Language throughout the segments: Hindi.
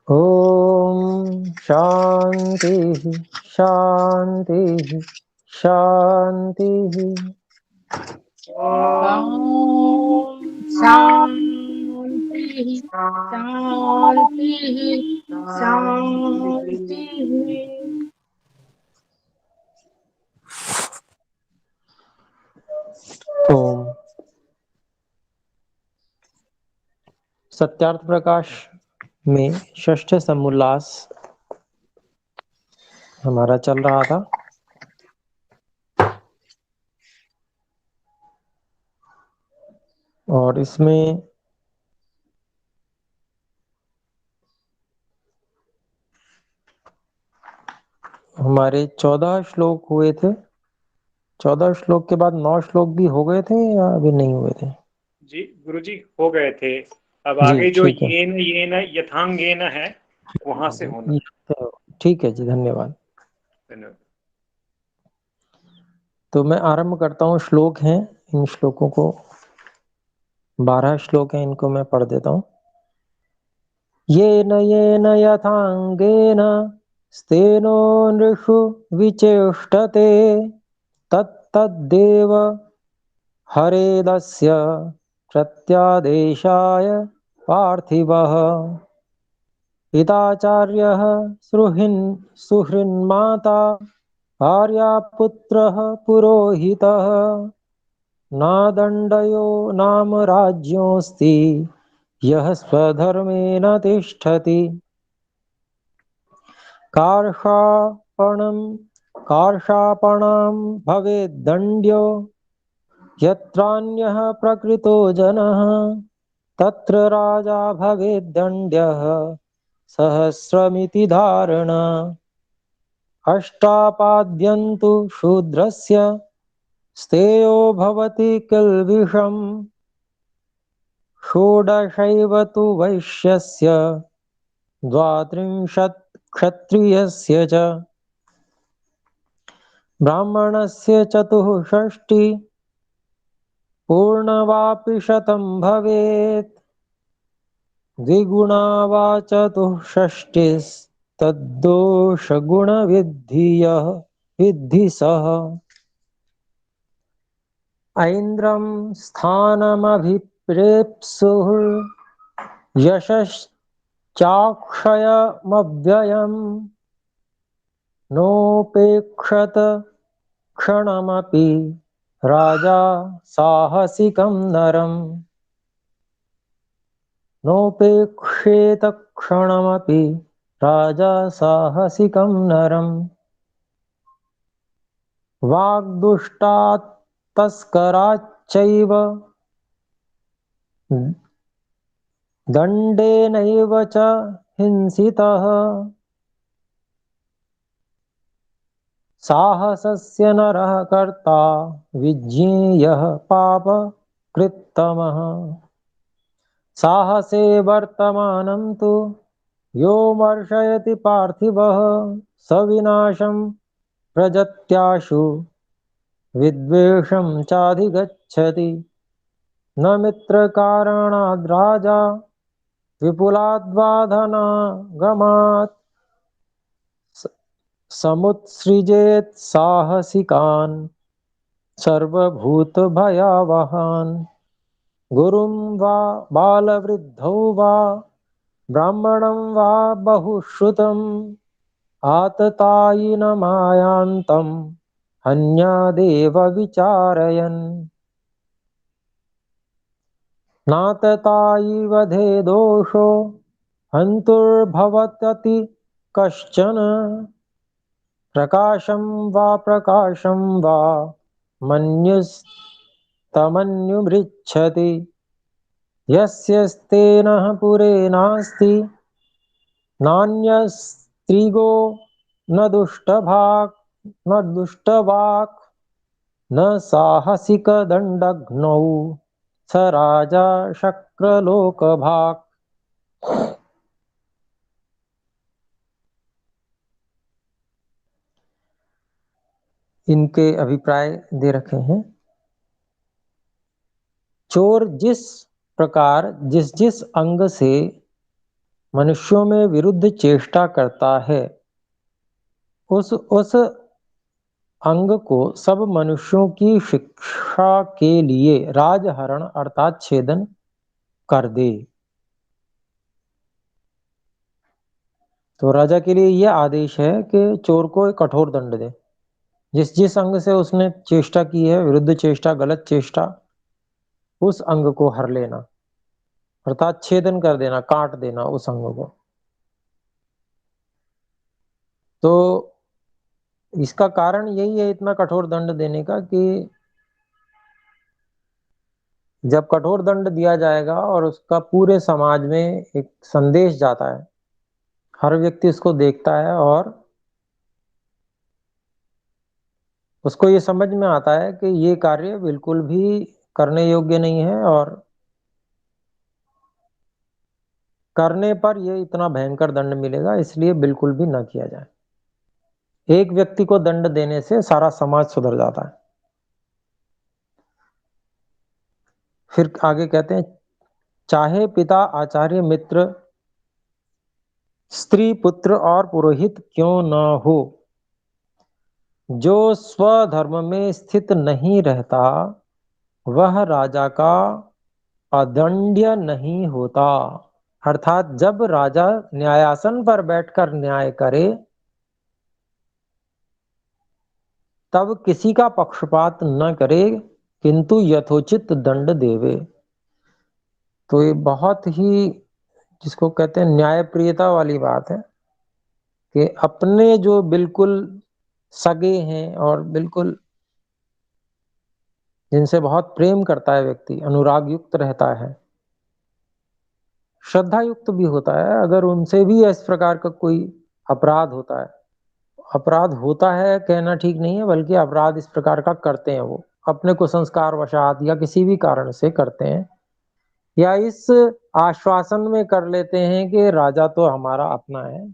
ओम शांति शांति शांति। ओम शांति शांति शांति। ओम सत्यार्थ प्रकाश में षष्ठ समोल्लास हमारा चल रहा था। और इसमें हमारे 14 श्लोक हुए थे। 14 श्लोक के बाद 9 श्लोक भी हो गए थे या अभी नहीं हुए थे? जी गुरुजी हो गए थे। अब जी आगे जो ठीक है। येन यथांगेन है वहां से होना है। तो ठीक है जी, धन्यवाद। धन्यवाद। तो मैं आरंभ करता हूँ। श्लोक हैं, इन श्लोकों को 12 श्लोक हैं, इनको मैं पढ़ देता हूँ। येन यथांगेन स्तेनो नृषु विचेष्टते तत्तद्देव हरेदस्य प्रत्यादेशाय पार्थिवः। पिताचार्यः सुहृन्माता भार्यापुत्रः पुरोहितः नादण्डयो नाम राज्योऽस्ति यः स्वधर्मेण तिष्ठति। कार्षापणं भवेद्दण्ड्यो यत्रान्यः प्रकृतो जनः तत्र राजा भवेद्दण्ड्यः सहस्रमिति धारण। अष्टापाद्यन्तु शूद्रस्य स्तेयो भवति किल्बिषम् षोडशैव तु वैश्यस्य द्वात्रिंशत् क्षत्रियस्य च ब्राह्मणस्य चतुष्षष्टि पूर्णवापि शतं भवेत् द्विगुणा वा चतुष्षष्टिस्तद्दोषगुणविद्धि सः। ऐन्द्रं स्थानमभिप्रेप्सुः यशश्चाक्षयमव्ययम् नोपेक्षत क्षणमपि राजा साहसिकं नरम्। नोपेक्षेत क्षणमपि राजा साहसिकं नरम्। वाग्दुष्टात् तस्कराच्चैव दण्डेनैव च हिंसितः साहसस्य नरः कर्ता विज्ञेयः पापकृत्तमः। साहसे वर्तमानं तु यो मर्शयति पार्थिवः स विनाशं प्रजत्याशु विद्वेषं चाधिगच्छति। न मित्रकारणाद्राजा विपुलाद्वा धनागमात् समुत्सृजेत् साहसिकान् सर्वभूतभयावहान्। गुरुं वा बालवृद्धौ वा ब्राह्मणं वा बहुश्रुतम् आततायिनमायान्तं हन्यादेव विचारयन्। नाततायि वधे दोषो हन्तुर्भवत्यति कश्चन प्रकाशं वा मन्युस्तमन्युमृच्छति। यस्य स्तेनः पुरे नास्ति नान्यस्त्रिगो न दुष्टवाक् न साहसिकदण्डघ्नौ स राजा शक्रलोकभाक्। इनके अभिप्राय दे रखे हैं। चोर जिस प्रकार जिस जिस अंग से मनुष्यों में विरुद्ध चेष्टा करता है, उस अंग को सब मनुष्यों की शिक्षा के लिए राजहरण अर्थात छेदन कर दे। तो राजा के लिए यह आदेश है कि चोर को कठोर दंड दे। जिस जिस अंग से उसने चेष्टा की है, विरुद्ध चेष्टा, गलत चेष्टा, उस अंग को हर लेना अर्थात छेदन कर देना, काट देना उस अंग को। तो इसका कारण यही है इतना कठोर दंड देने का कि जब कठोर दंड दिया जाएगा और उसका पूरे समाज में एक संदेश जाता है, हर व्यक्ति उसको देखता है और उसको ये समझ में आता है कि ये कार्य बिल्कुल भी करने योग्य नहीं है और करने पर ये इतना भयंकर दंड मिलेगा, इसलिए बिल्कुल भी ना किया जाए। एक व्यक्ति को दंड देने से सारा समाज सुधर जाता है। फिर आगे कहते हैं, चाहे पिता, आचार्य, मित्र, स्त्री, पुत्र और पुरोहित क्यों न हो, जो स्वधर्म में स्थित नहीं रहता वह राजा का अदंड्य नहीं होता। अर्थात जब राजा न्यायासन पर बैठकर न्याय करे तब किसी का पक्षपात न करे किंतु यथोचित दंड देवे। तो ये बहुत ही, जिसको कहते हैं न्यायप्रियता वाली बात है कि अपने जो बिल्कुल सगे हैं और बिल्कुल जिनसे बहुत प्रेम करता है व्यक्ति, अनुराग युक्त रहता है, श्रद्धा युक्त भी होता है, अगर उनसे भी इस प्रकार का कोई अपराध होता है, अपराध होता है कहना ठीक नहीं है, बल्कि अपराध इस प्रकार का करते हैं वो अपने को संस्कार वशात या किसी भी कारण से करते हैं, या इस आश्वासन में कर लेते हैं कि राजा तो हमारा अपना है,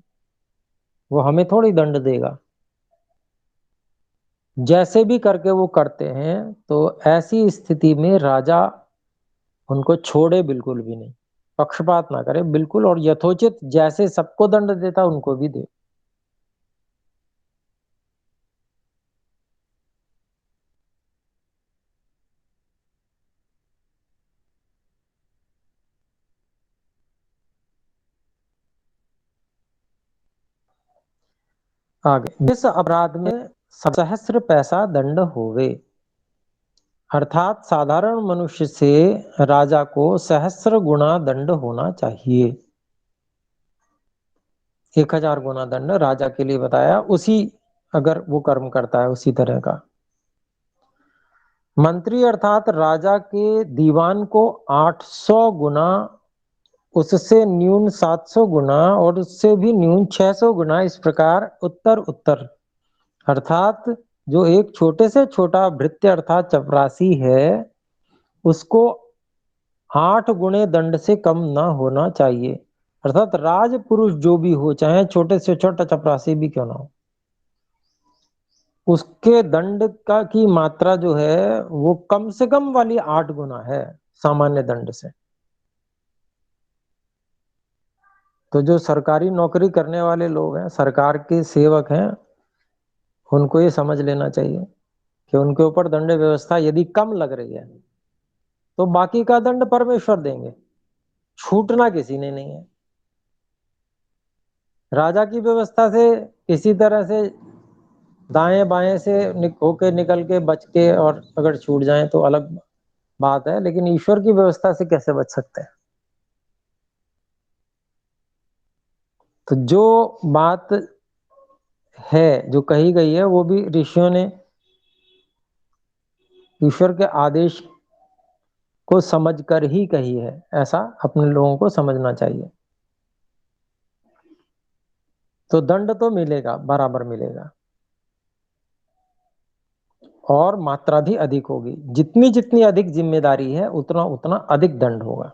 वो हमें थोड़ी दंड देगा, जैसे भी करके वो करते हैं, तो ऐसी स्थिति में राजा उनको छोड़े बिल्कुल भी नहीं, पक्षपात ना करे बिल्कुल, और यथोचित जैसे सबको दंड देता उनको भी दे। आगे, जिस अपराध में सहस्र पैसा दंड होवे, अर्थात साधारण मनुष्य से राजा को सहस्र गुना दंड होना चाहिए। 1000 गुना दंड राजा के लिए बताया, उसी अगर वो कर्म करता है उसी तरह का। मंत्री अर्थात राजा के दीवान को 800 गुना, उससे न्यून 700 गुना और उससे भी न्यून 600 गुना, इस प्रकार उत्तर उत्तर, अर्थात जो एक छोटे से छोटा भृत्य अर्थात चपरासी है उसको 8 गुणे दंड से कम ना होना चाहिए। अर्थात राज पुरुष जो भी हो, चाहे छोटे से छोटा चपरासी भी क्यों ना हो, उसके दंड का की मात्रा जो है वो कम से कम वाली 8 गुना है सामान्य दंड से। तो जो सरकारी नौकरी करने वाले लोग हैं, सरकार के सेवक हैं, उनको ये समझ लेना चाहिए कि उनके ऊपर दंड व्यवस्था यदि कम लग रही है तो बाकी का दंड परमेश्वर देंगे, छूटना किसी ने नहीं है। राजा की व्यवस्था से किसी तरह से दाएं बाएं से होके निकल के बच के और अगर छूट जाए तो अलग बात है, लेकिन ईश्वर की व्यवस्था से कैसे बच सकते हैं। तो जो बात है जो कही गई है वो भी ऋषियों ने ईश्वर के आदेश को समझकर ही कही है, ऐसा अपने लोगों को समझना चाहिए। तो दंड तो मिलेगा, बराबर मिलेगा, और मात्रा भी अधिक होगी। जितनी जितनी अधिक जिम्मेदारी है उतना उतना अधिक दंड होगा।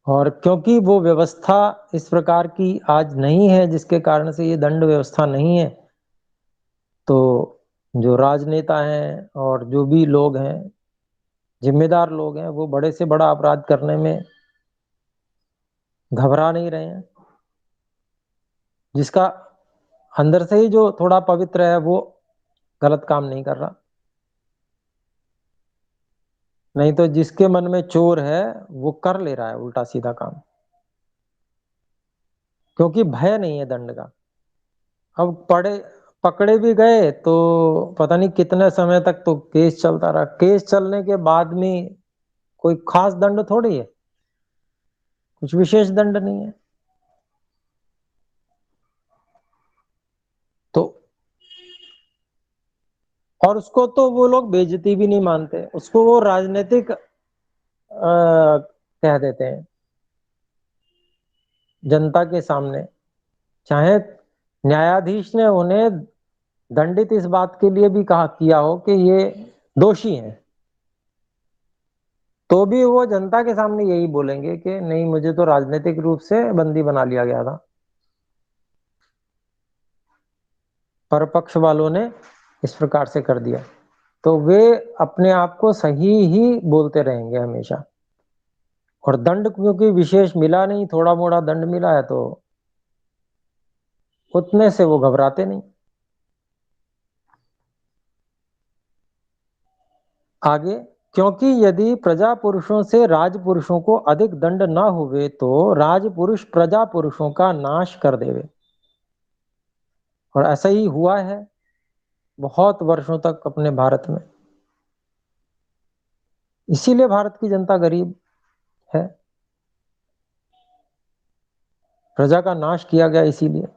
और क्योंकि वो व्यवस्था इस प्रकार की आज नहीं है, जिसके कारण से ये दंड व्यवस्था नहीं है, तो जो राजनेता हैं और जो भी लोग हैं जिम्मेदार लोग हैं, वो बड़े से बड़ा अपराध करने में घबरा नहीं रहे हैं। जिसका अंदर से ही जो थोड़ा पवित्र है वो गलत काम नहीं कर रहा। नहीं तो जिसके मन में चोर है वो कर ले रहा है उल्टा सीधा काम, क्योंकि भय नहीं है दंड का। अब पकड़े भी गए तो पता नहीं कितने समय तक तो केस चलता रहा। केस चलने के बाद में कोई खास दंड थोड़ी है, कुछ विशेष दंड नहीं है। तो और उसको तो वो लोग बेइज्जती भी नहीं मानते, उसको वो राजनीतिक कह देते हैं जनता के सामने। चाहे न्यायाधीश ने उन्हें दंडित इस बात के लिए भी कहा किया हो कि ये दोषी हैं, तो भी वो जनता के सामने यही बोलेंगे कि नहीं, मुझे तो राजनीतिक रूप से बंदी बना लिया गया था, पर पक्ष वालों ने इस प्रकार से कर दिया। तो वे अपने आप को सही ही बोलते रहेंगे हमेशा। और दंड क्योंकि विशेष मिला नहीं, थोड़ा मोड़ा दंड मिला है, तो उतने से वो घबराते नहीं। आगे, क्योंकि यदि प्रजा पुरुषों से राज पुरुषों को अधिक दंड न हुए तो राज पुरुष प्रजा पुरुषों का नाश कर देवे। और ऐसा ही हुआ है बहुत वर्षों तक अपने भारत में। इसीलिए भारत की जनता गरीब है, प्रजा का नाश किया गया इसीलिए।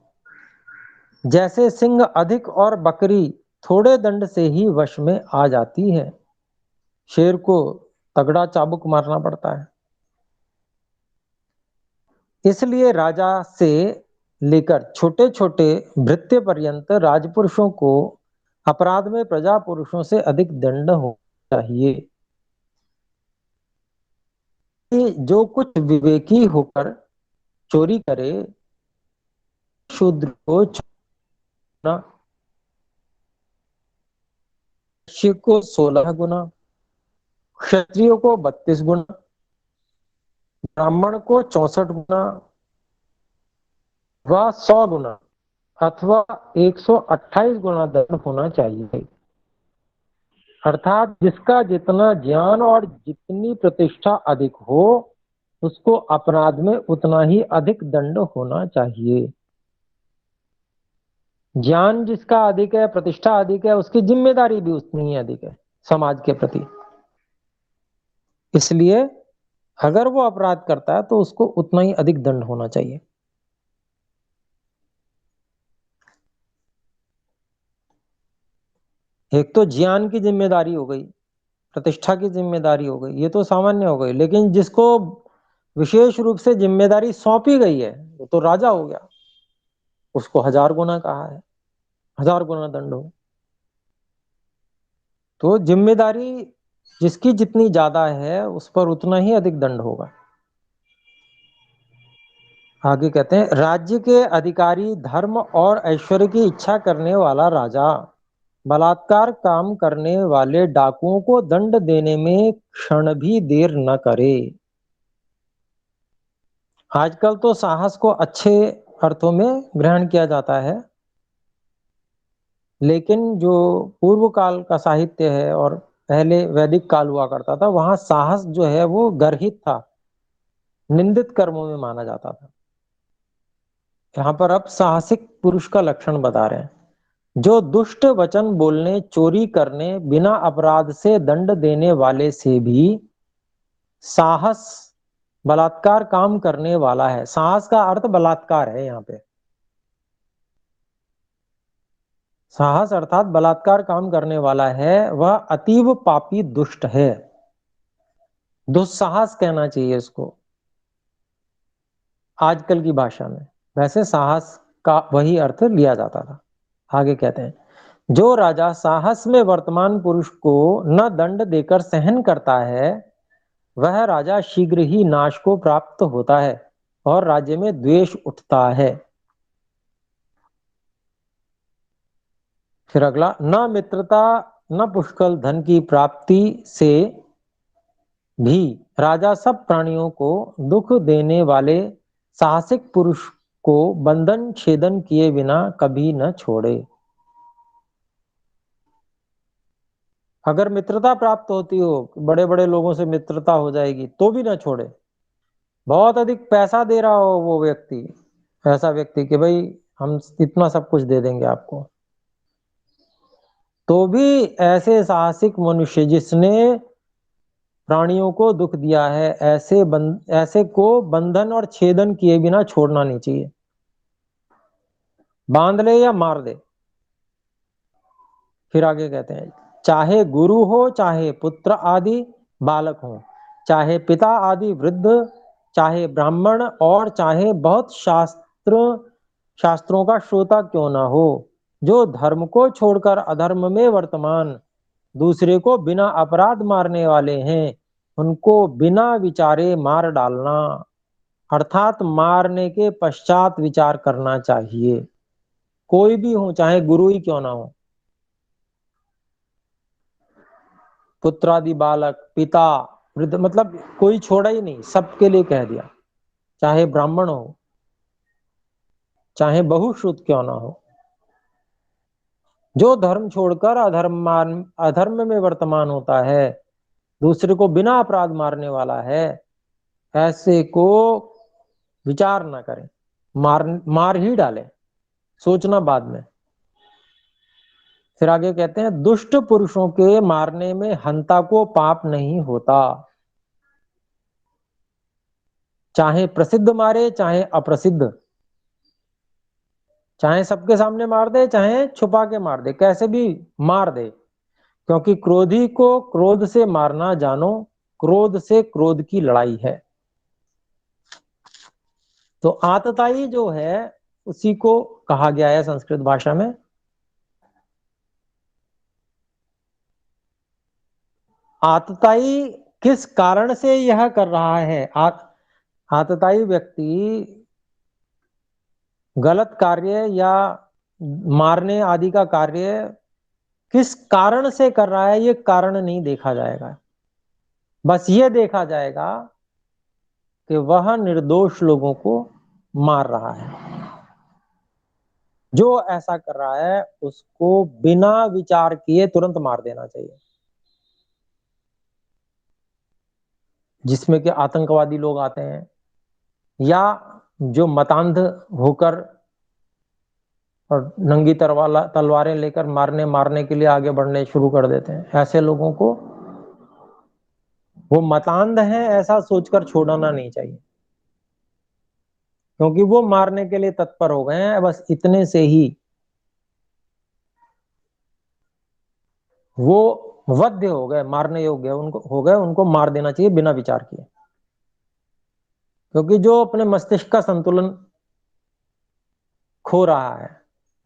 जैसे सिंह अधिक और बकरी थोड़े दंड से ही वश में आ जाती है, शेर को तगड़ा चाबुक मारना पड़ता है। इसलिए राजा से लेकर छोटे छोटे भृत्य पर्यंत राजपुरुषों को अपराध में प्रजा पुरुषों से अधिक दंड हो चाहिए। कि जो कुछ विवेकी होकर चोरी करे, शूद्र को गुना, वैश्य को 16 गुना, क्षत्रियो को 32 गुना, ब्राह्मण को 64 गुना व 100 गुना अथवा 128 गुना दंड होना चाहिए। अर्थात जिसका जितना ज्ञान और जितनी प्रतिष्ठा अधिक हो, उसको अपराध में उतना ही अधिक दंड होना चाहिए। ज्ञान जिसका अधिक है, प्रतिष्ठा अधिक है, उसकी जिम्मेदारी भी उतनी ही अधिक है समाज के प्रति। इसलिए अगर वो अपराध करता है तो उसको उतना ही अधिक दंड होना चाहिए। एक तो ज्ञान की जिम्मेदारी हो गई, प्रतिष्ठा की जिम्मेदारी हो गई, ये तो सामान्य हो गई। लेकिन जिसको विशेष रूप से जिम्मेदारी सौंपी गई है वो तो राजा हो गया, उसको 1000 गुना कहा है, 1000 गुना दंड हो। तो जिम्मेदारी जिसकी जितनी ज्यादा है उस पर उतना ही अधिक दंड होगा। आगे कहते हैं, राज्य के अधिकारी धर्म और ऐश्वर्य की इच्छा करने वाला राजा बलात्कार काम करने वाले डाकुओं को दंड देने में क्षण भी देर न करे। आजकल तो साहस को अच्छे अर्थों में ग्रहण किया जाता है, लेकिन जो पूर्व काल का साहित्य है और पहले वैदिक काल हुआ करता था, वहां साहस जो है वो गर्हित था, निंदित कर्मों में माना जाता था। यहाँ पर अब साहसिक पुरुष का लक्षण बता रहे हैं। जो दुष्ट वचन बोलने, चोरी करने, बिना अपराध से दंड देने वाले से भी साहस बलात्कार काम करने वाला है। साहस का अर्थ बलात्कार है यहाँ पे। साहस अर्थात बलात्कार काम करने वाला है, वह अतीव पापी दुष्ट है। दुस्साहस कहना चाहिए इसको आजकल की भाषा में। वैसे साहस का वही अर्थ लिया जाता था। आगे कहते हैं, जो राजा साहस में वर्तमान पुरुष को न दंड देकर सहन करता है, वह राजा शीघ्र ही नाश को प्राप्त होता है और राज्य में द्वेष उठता है। फिर अगला, न मित्रता न पुष्कल धन की प्राप्ति से भी राजा सब प्राणियों को दुख देने वाले साहसिक पुरुष को बंधन छेदन किए बिना कभी न छोड़े। अगर मित्रता प्राप्त होती हो, बड़े बड़े लोगों से मित्रता हो जाएगी, तो भी ना छोड़े। बहुत अधिक पैसा दे रहा हो वो व्यक्ति, ऐसा व्यक्ति कि भाई हम इतना सब कुछ दे देंगे आपको, तो भी ऐसे साहसिक मनुष्य जिसने प्राणियों को दुख दिया है, ऐसे को बंधन और छेदन किए बिना छोड़ना नहीं चाहिए। बांध ले या मार दे। फिर आगे कहते हैं, चाहे गुरु हो, चाहे पुत्र आदि बालक हो, चाहे पिता आदि वृद्ध, चाहे ब्राह्मण और चाहे बहुत शास्त्रों का श्रोता क्यों ना हो, जो धर्म को छोड़कर अधर्म में वर्तमान दूसरे को बिना अपराध मारने वाले हैं, उनको बिना विचारे मार डालना, अर्थात मारने के पश्चात विचार करना चाहिए। कोई भी हो, चाहे गुरु ही क्यों ना हो, पुत्रादि बालक, पिता, वृद्ध, मतलब कोई छोड़ा ही नहीं, सबके लिए कह दिया। चाहे ब्राह्मण हो, चाहे बहुश्रुत क्यों ना हो, जो धर्म छोड़कर अधर्म में वर्तमान होता है, दूसरे को बिना अपराध मारने वाला है, ऐसे को विचार ना करें, मार ही डाले, सोचना बाद में। फिर आगे कहते हैं, दुष्ट पुरुषों के मारने में हंता को पाप नहीं होता, चाहे प्रसिद्ध मारे चाहे अप्रसिद्ध, चाहे सबके सामने मार दे चाहे छुपा के मार दे, कैसे भी मार दे, क्योंकि क्रोधी को क्रोध से मारना जानो, क्रोध से क्रोध की लड़ाई है। तो आतताई जो है उसी को कहा गया है संस्कृत भाषा में। आतताई किस कारण से यह कर रहा है, आतताई व्यक्ति गलत कार्य या मारने आदि का कार्य किस कारण से कर रहा है, ये कारण नहीं देखा जाएगा, बस ये देखा जाएगा कि वह निर्दोष लोगों को मार रहा है। जो ऐसा कर रहा है उसको बिना विचार किए तुरंत मार देना चाहिए। जिसमें कि आतंकवादी लोग आते हैं, या जो मतांध होकर और नंगी तलवारें लेकर मारने के लिए आगे बढ़ने शुरू कर देते हैं, ऐसे लोगों को वो मतांध हैं ऐसा सोचकर छोड़ना नहीं चाहिए, क्योंकि वो मारने के लिए तत्पर हो गए हैं, बस इतने से ही वो वध्य हो गए, मारने योग्य उनको मार देना चाहिए बिना विचार किए। क्योंकि जो अपने मस्तिष्क का संतुलन खो रहा है,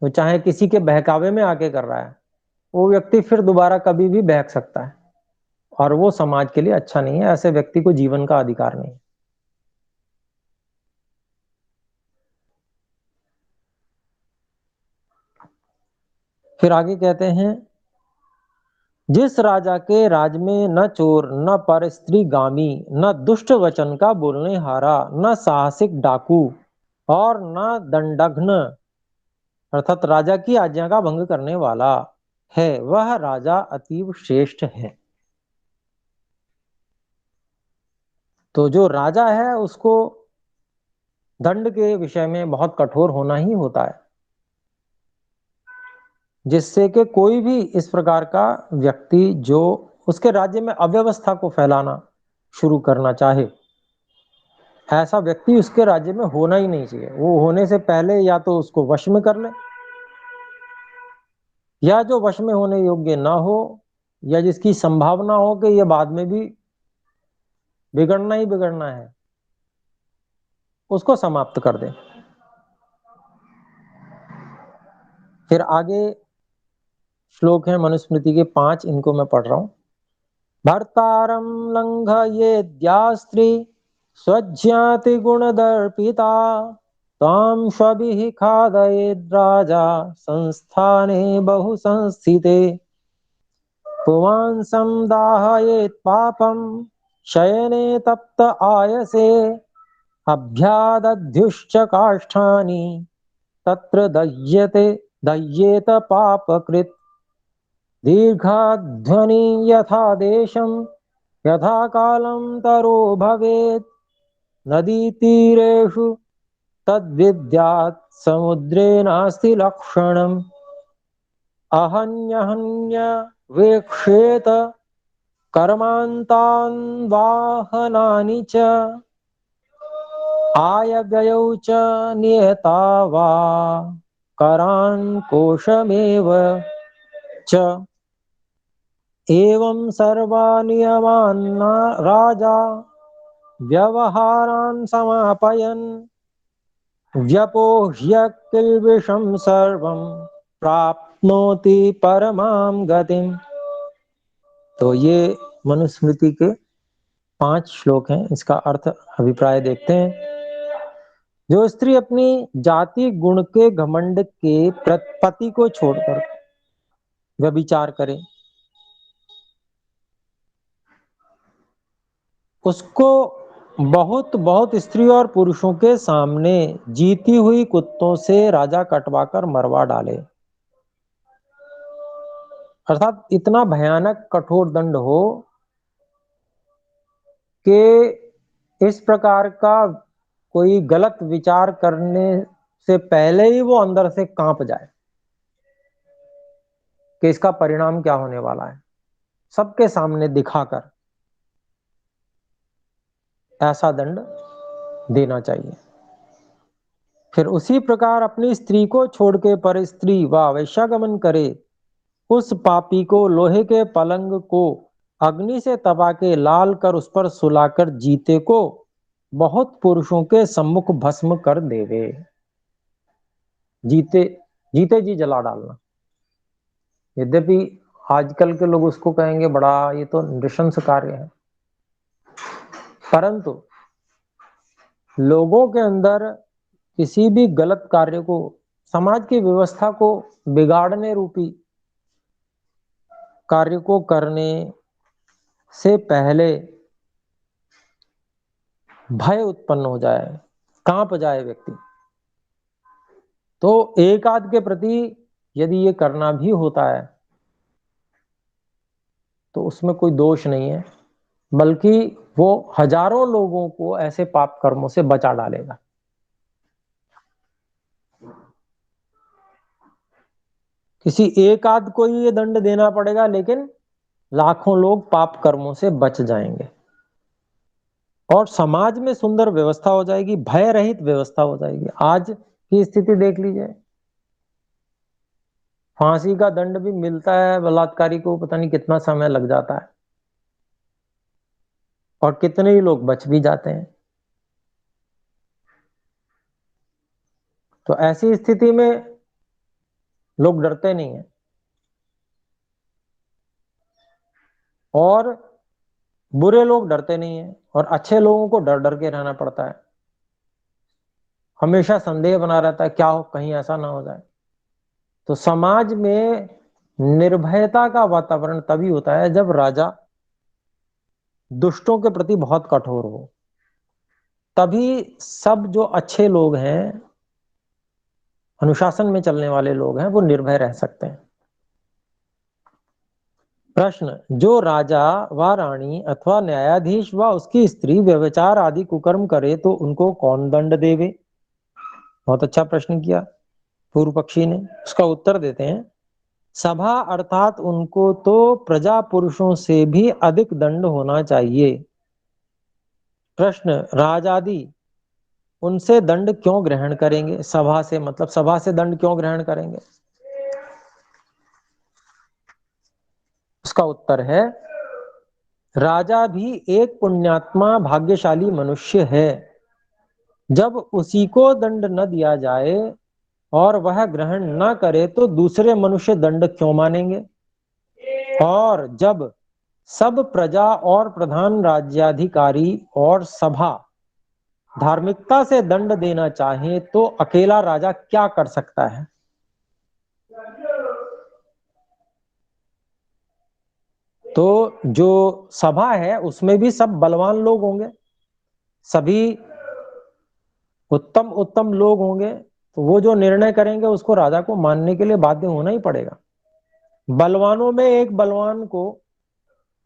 तो चाहे किसी के बहकावे में आके कर रहा है, वो व्यक्ति फिर दोबारा कभी भी बहक सकता है, और वो समाज के लिए अच्छा नहीं है। ऐसे व्यक्ति को जीवन का अधिकार नहीं है। फिर आगे कहते हैं, जिस राजा के राज में न चोर, न परस्त्रीगामी, न दुष्ट वचन का बोलने हारा, न साहसिक डाकू और न दंडघ्न, अर्थात राजा की आज्ञा का भंग करने वाला है, वह राजा अतीव श्रेष्ठ है। तो जो राजा है उसको दंड के विषय में बहुत कठोर होना ही होता है, जिससे कि कोई भी इस प्रकार का व्यक्ति जो उसके राज्य में अव्यवस्था को फैलाना शुरू करना चाहे, ऐसा व्यक्ति उसके राज्य में होना ही नहीं चाहिए। वो होने से पहले या तो उसको वश में कर ले, या जो वश में होने योग्य ना हो, या जिसकी संभावना हो कि यह बाद में भी बिगड़ना ही बिगड़ना है, उसको समाप्त कर दे। फिर आगे श्लोक है मनुस्मृति के 5, इनको मैं पढ़ रहा हूं। भर्तारं लंघयेद्यास्त्री स्वज्ञाति गुणदर्पिता, तां स्वभिः खादयेद्राजा संस्थाने बहु संस्थिते, पुमांसं दाहयेत् पापं शयने तप्त आयसे अभ्यादध्युश्च काष्ठानि तत्र दह्येत पापकृत् दीर्घाध्वनि यथा देशं यथा कालं तरो भवेत् नदीतीरेषु तद्विद्यात् समुद्रे नास्ति लक्षणम् अहन्यहन्य वेक्षेत कर्मान्तान् वाहनानि च आयव्ययौ च नियता वा करान् कोशमेव च एवं सर्वा नियमान् राजा व्यवहारान् समापयन् व्यपोह्य किल्बिषं सर्वं प्राप्नोति परमां गतिम्। तो ये मनुस्मृति के 5 श्लोक हैं। इसका अर्थ अभिप्राय देखते हैं। जो स्त्री अपनी जाति गुण के घमंड के पति को छोड़कर व्यभिचार करे, उसको बहुत बहुत स्त्री और पुरुषों के सामने जीती हुई कुत्तों से राजा कटवाकर मरवा डाले, अर्थात इतना भयानक कठोर दंड हो कि इस प्रकार का कोई गलत विचार करने से पहले ही वो अंदर से कांप जाए कि इसका परिणाम क्या होने वाला है, सबके सामने दिखाकर ऐसा दंड देना चाहिए। फिर उसी प्रकार अपनी स्त्री को छोड़ के पर स्त्री व वैश्यागमन करे, उस पापी को लोहे के पलंग को अग्नि से तपा के लाल कर उस पर सुलाकर जीते को बहुत पुरुषों के सम्मुख भस्म कर देवे। जीते जीते जी जला डालना। यद्यपि आजकल के लोग उसको कहेंगे बड़ा ये तो नृशंस कार्य है, परंतु लोगों के अंदर किसी भी गलत कार्य को, समाज की व्यवस्था को बिगाड़ने रूपी कार्य को करने से पहले भय उत्पन्न हो जाए, कांप जाए व्यक्ति, तो एक आध के प्रति यदि ये करना भी होता है तो उसमें कोई दोष नहीं है, बल्कि वो हजारों लोगों को ऐसे पाप कर्मों से बचा डालेगा। किसी एक आध को ही ये दंड देना पड़ेगा, लेकिन लाखों लोग पाप कर्मों से बच जाएंगे और समाज में सुंदर व्यवस्था हो जाएगी, भय रहित व्यवस्था हो जाएगी। आज की स्थिति देख लीजिए, फांसी का दंड भी मिलता है बलात्कारी को, पता नहीं कितना समय लग जाता है और कितने ही लोग बच भी जाते हैं। तो ऐसी स्थिति में लोग डरते नहीं है और बुरे लोग डरते नहीं है और अच्छे लोगों को डर डर के रहना पड़ता है। हमेशा संदेह बना रहता है, क्या हो कहीं ऐसा ना हो जाए। तो समाज में निर्भयता का वातावरण तभी होता है जब राजा दुष्टों के प्रति बहुत कठोर हो, तभी सब जो अच्छे लोग हैं, अनुशासन में चलने वाले लोग हैं, वो निर्भय रह सकते हैं। प्रश्न, जो राजा व रानी अथवा न्यायाधीश व उसकी स्त्री व्यभिचार आदि कुकर्म करे तो उनको कौन दंड देवे? बहुत अच्छा प्रश्न किया पूर्व पक्षी ने। उसका उत्तर देते हैं, सभा अर्थात उनको तो प्रजा पुरुषों से भी अधिक दंड होना चाहिए। प्रश्न, राजादि उनसे दंड क्यों ग्रहण करेंगे? सभा से मतलब सभा से दंड क्यों ग्रहण करेंगे? उसका उत्तर है, राजा भी एक पुण्यात्मा भाग्यशाली मनुष्य है। जब उसी को दंड न दिया जाए और वह ग्रहण न करे तो दूसरे मनुष्य दंड क्यों मानेंगे? और जब सब प्रजा और प्रधान राज्याधिकारी और सभा धार्मिकता से दंड देना चाहे तो अकेला राजा क्या कर सकता है? तो जो सभा है उसमें भी सब बलवान लोग होंगे, सभी उत्तम उत्तम लोग होंगे, तो वो जो निर्णय करेंगे उसको राजा को मानने के लिए बाध्य होना ही पड़ेगा। बलवानों में एक बलवान को,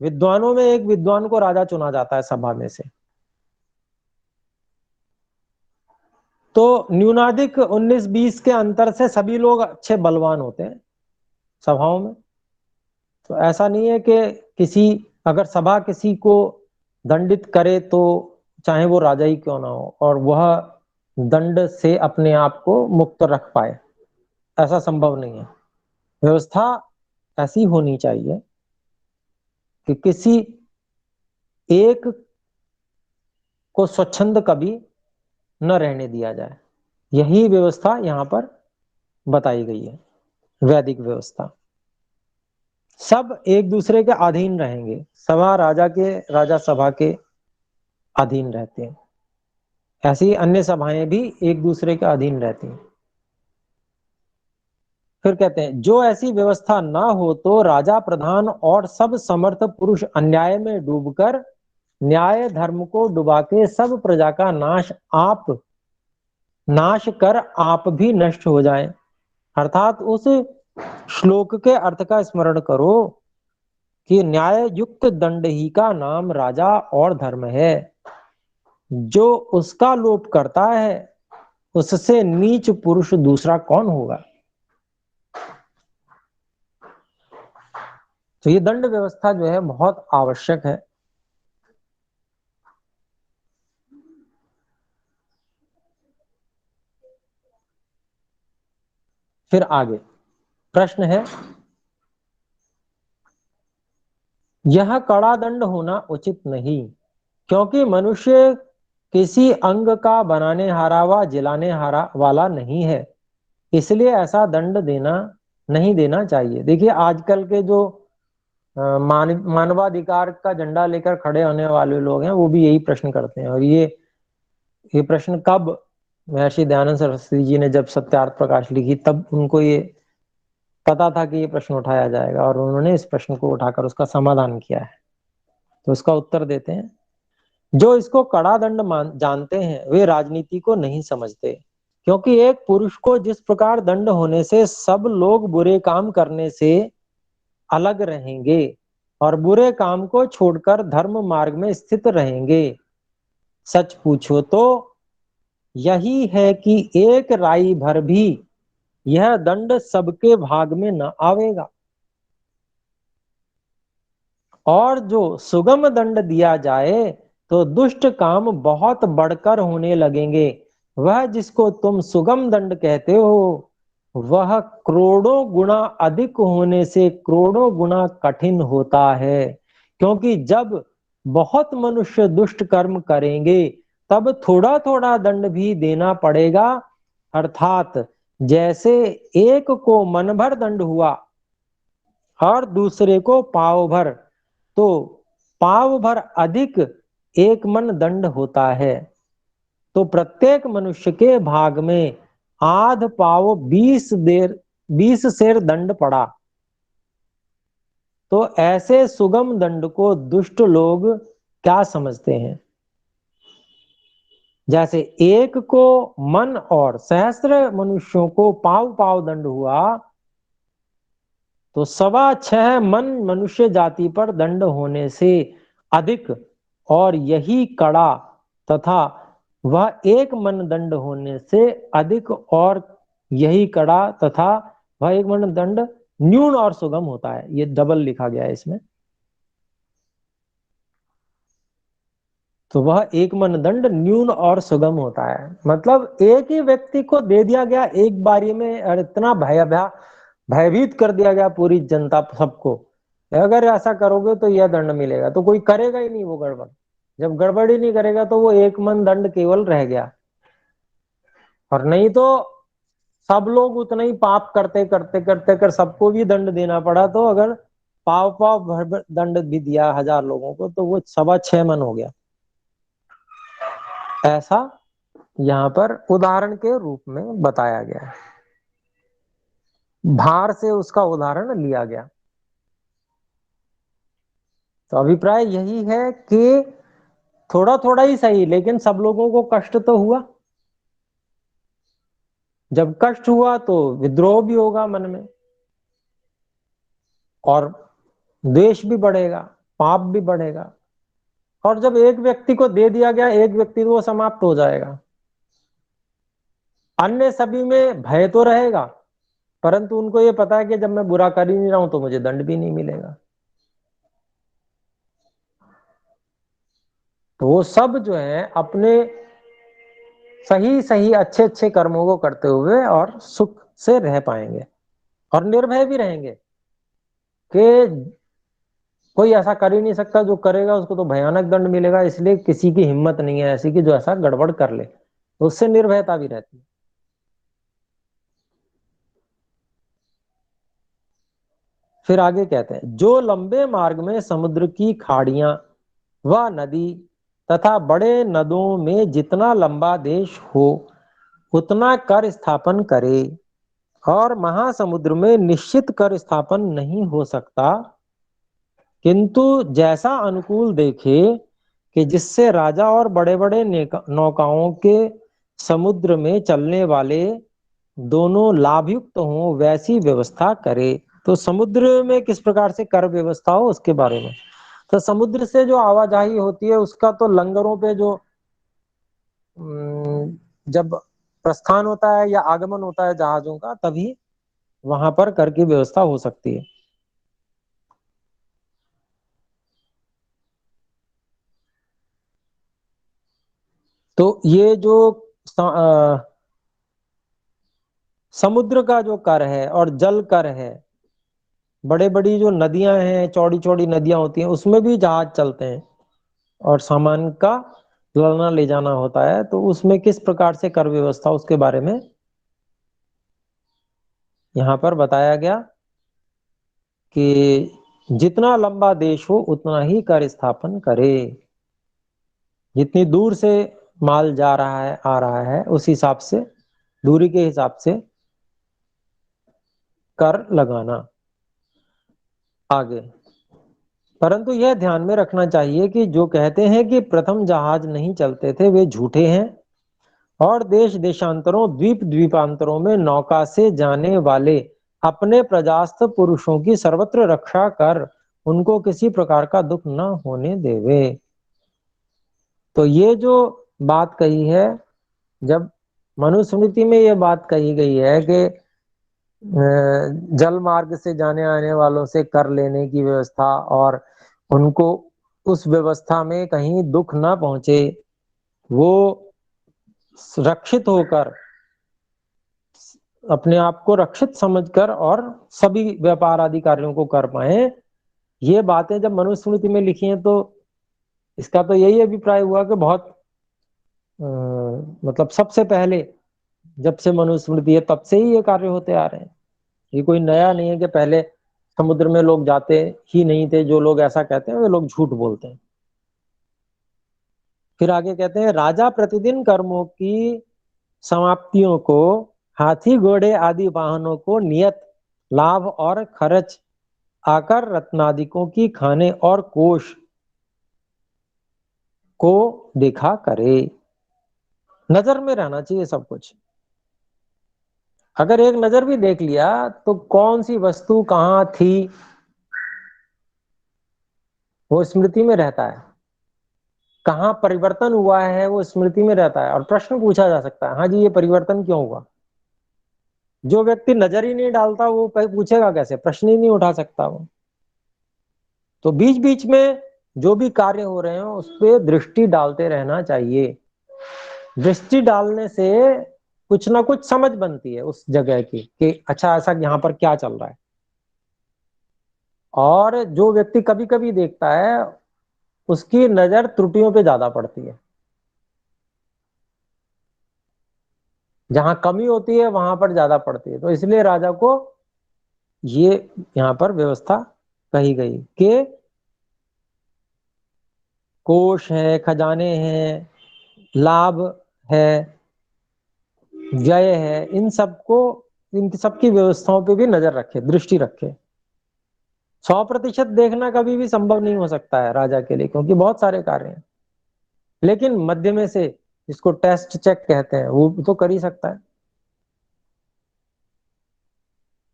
विद्वानों में एक विद्वान को राजा चुना जाता है सभा में से। तो न्यूनाधिक 19-20 के अंतर से सभी लोग अच्छे बलवान होते हैं सभाओं में। तो ऐसा नहीं है कि किसी, अगर सभा किसी को दंडित करे तो चाहे वो राजा ही क्यों ना हो और वह दंड से अपने आप को मुक्त रख पाए, ऐसा संभव नहीं है। व्यवस्था ऐसी होनी चाहिए कि किसी एक को स्वच्छंद कभी न रहने दिया जाए। यही व्यवस्था यहाँ पर बताई गई है, वैदिक व्यवस्था। सब एक दूसरे के अधीन रहेंगे, सभा राजा के, राजा सभा के अधीन रहते हैं। ऐसी अन्य सभाएं भी एक दूसरे के अधीन रहती हैं। फिर कहते हैं जो ऐसी व्यवस्था ना हो तो राजा, प्रधान और सब समर्थ पुरुष अन्याय में डूबकर न्याय धर्म को डुबा के सब प्रजा का नाश कर आप भी नष्ट हो जाएं। अर्थात उस श्लोक के अर्थ का स्मरण करो कि न्याय युक्त दंड ही का नाम राजा और धर्म है। जो उसका लोप करता है उससे नीच पुरुष दूसरा कौन होगा। तो ये दंड व्यवस्था जो है बहुत आवश्यक है। फिर आगे प्रश्न है, यह कड़ा दंड होना उचित नहीं, क्योंकि मनुष्य किसी अंग का बनाने हारा व जिलाने हारा वाला नहीं है, इसलिए ऐसा दंड देना नहीं देना चाहिए। देखिए आजकल के जो मानवाधिकार का झंडा लेकर खड़े होने वाले लोग हैं वो भी यही प्रश्न करते हैं। और ये प्रश्न कब महर्षि दयानंद सरस्वती जी ने जब सत्यार्थ प्रकाश लिखी तब उनको ये पता था कि ये प्रश्न उठाया जाएगा और उन्होंने इस प्रश्न को उठाकर उसका समाधान किया है। तो उसका उत्तर देते हैं, जो इसको कड़ा दंड जानते हैं वे राजनीति को नहीं समझते, क्योंकि एक पुरुष को जिस प्रकार दंड होने से सब लोग बुरे काम करने से अलग रहेंगे और बुरे काम को छोड़कर धर्म मार्ग में स्थित रहेंगे। सच पूछो तो यही है कि एक राई भर भी यह दंड सबके भाग में न आवेगा, और जो सुगम दंड दिया जाए तो दुष्ट काम बहुत बढ़कर होने लगेंगे। वह जिसको तुम सुगम दंड कहते हो वह करोड़ों गुना अधिक होने से करोड़ों गुना कठिन होता है, क्योंकि जब बहुत मनुष्य दुष्ट कर्म करेंगे तब थोड़ा थोड़ा दंड भी देना पड़ेगा। अर्थात जैसे एक को मन भर दंड हुआ और दूसरे को पाव भर, तो पाव भर अधिक एक मन दंड होता है। तो प्रत्येक मनुष्य के भाग में आध पाव 20 सेर दंड पड़ा। तो ऐसे सुगम दंड को दुष्ट लोग क्या समझते हैं। जैसे एक को मन और सहस्त्र मनुष्यों को पाव पाव दंड हुआ तो 6.25 मन मनुष्य जाति पर दंड होने से अधिक और यही कड़ा तथा वह एक मन दंड होने से अधिक और यही कड़ा तथा वह एक मन दंड न्यून और सुगम होता है। ये डबल लिखा गया है इसमें। तो वह एक मन दंड न्यून और सुगम होता है, मतलब एक ही व्यक्ति को दे दिया गया एक बारी में और इतना भयभीत कर दिया गया पूरी जनता सबको, अगर ऐसा करोगे तो यह दंड मिलेगा, तो कोई करेगा ही नहीं वो गड़बड़। जब गड़बड़ ही नहीं करेगा तो वो एक मन दंड केवल रह गया, और नहीं तो सब लोग उतना ही पाप करते करते करते कर सबको भी दंड देना पड़ा। तो अगर पाव पाव भर दंड भी दिया 1000 लोगों को तो वो 6.25 मन हो गया। ऐसा यहाँ पर उदाहरण के रूप में बताया गया है, भार से उसका उदाहरण लिया गया। तो अभिप्राय यही है कि थोड़ा थोड़ा ही सही, लेकिन सब लोगों को कष्ट तो हुआ। जब कष्ट हुआ तो विद्रोह भी होगा मन में, और द्वेष भी बढ़ेगा, पाप भी बढ़ेगा। और जब एक व्यक्ति को दे दिया गया, एक व्यक्ति, तो वो समाप्त हो जाएगा। अन्य सभी में भय तो रहेगा, परंतु उनको ये पता है कि जब मैं बुरा कर ही नहीं रहा हूं तो मुझे दंड भी नहीं मिलेगा। तो वो सब जो है अपने सही सही अच्छे अच्छे कर्मों को करते हुए और सुख से रह पाएंगे, और निर्भय भी रहेंगे कि कोई ऐसा कर ही नहीं सकता, जो करेगा उसको तो भयानक दंड मिलेगा। इसलिए किसी की हिम्मत नहीं है ऐसी कि जो ऐसा गड़बड़ कर ले, तो उससे निर्भयता भी रहती है। फिर आगे कहते हैं, जो लंबे मार्ग में समुद्र की खाड़ियां व नदी तथा बड़े नदों में जितना लंबा देश हो उतना कर स्थापन करे, और महासमुद्र में निश्चित कर स्थापन नहीं हो सकता, किंतु जैसा अनुकूल देखे कि जिससे राजा और बड़े बड़े नौकाओं के समुद्र में चलने वाले दोनों लाभयुक्त हों, वैसी व्यवस्था करे। तो समुद्र में किस प्रकार से कर व्यवस्था हो उसके बारे में। तो समुद्र से जो आवाजाही होती है उसका तो लंगरों पे जो जब प्रस्थान होता है या आगमन होता है जहाजों का, तभी वहां पर कर की व्यवस्था हो सकती है। तो ये जो समुद्र का जो कर है और जल कर है, बड़े बड़ी जो नदियां हैं, चौड़ी चौड़ी नदियां होती हैं, उसमें भी जहाज चलते हैं और सामान का लाना ले जाना होता है। तो उसमें किस प्रकार से कर व्यवस्था, उसके बारे में यहाँ पर बताया गया कि जितना लंबा देश हो उतना ही कर स्थापन करे। जितनी दूर से माल जा रहा है आ रहा है, उस हिसाब से, दूरी के हिसाब से कर लगाना। आगे, परंतु यह ध्यान में रखना चाहिए कि जो कहते हैं कि प्रथम जहाज नहीं चलते थे, वे झूठे हैं, और देश देशांतरों द्वीप द्वीपांतरों में नौका से जाने वाले अपने प्रजास्थ पुरुषों की सर्वत्र रक्षा कर उनको किसी प्रकार का दुख न होने देवे। तो ये जो बात कही है, जब मनुस्मृति में ये बात कही गई है कि जल मार्ग से जाने आने वालों से कर लेने की व्यवस्था, और उनको उस व्यवस्था में कहीं दुख ना पहुंचे, वो रक्षित होकर, अपने आप को रक्षित समझकर और सभी व्यापार आदि कार्यों को कर पाए। ये बातें जब मनुस्मृति में लिखी हैं, तो इसका तो यही अभिप्राय हुआ कि बहुत मतलब सबसे पहले जब से मनुस्मृति है तब से ही ये कार्य होते आ रहे हैं। ये कोई नया नहीं है कि पहले समुद्र में लोग जाते ही नहीं थे। जो लोग ऐसा कहते हैं वे लोग झूठ बोलते हैं। फिर आगे कहते हैं, राजा प्रतिदिन कर्मों की समाप्तियों को हाथी घोड़े आदि वाहनों को नियत लाभ और खर्च आकर रत्नादिकों की खाने और कोष को देखा करे। नजर में रहना चाहिए सब कुछ। अगर एक नजर भी देख लिया तो कौन सी वस्तु कहाँ थी वो स्मृति में रहता है, कहाँ परिवर्तन हुआ है वो स्मृति में रहता है, और प्रश्न पूछा जा सकता है, हाँ जी ये परिवर्तन क्यों हुआ। जो व्यक्ति नजर ही नहीं डालता वो पूछेगा कैसे, प्रश्न ही नहीं उठा सकता वो। तो बीच बीच में जो भी कार्य हो रहे हो उस पर दृष्टि डालते रहना चाहिए। दृष्टि डालने से कुछ ना कुछ समझ बनती है उस जगह की कि अच्छा ऐसा यहाँ पर क्या चल रहा है। और जो व्यक्ति कभी कभी देखता है उसकी नजर त्रुटियों पे ज्यादा पड़ती है। जहां कमी होती है वहां पर ज्यादा पड़ती है। तो इसलिए राजा को ये यहाँ पर व्यवस्था कही गई कि कोष है, खजाने हैं, लाभ है, व्यय है, इन सबको, इन सबकी व्यवस्थाओं पे भी नजर रखे, दृष्टि रखे। 100% देखना कभी भी संभव नहीं हो सकता है राजा के लिए, क्योंकि बहुत सारे कार्य हैं। लेकिन मध्य में से, जिसको टेस्ट चेक कहते हैं, वो तो कर ही सकता है।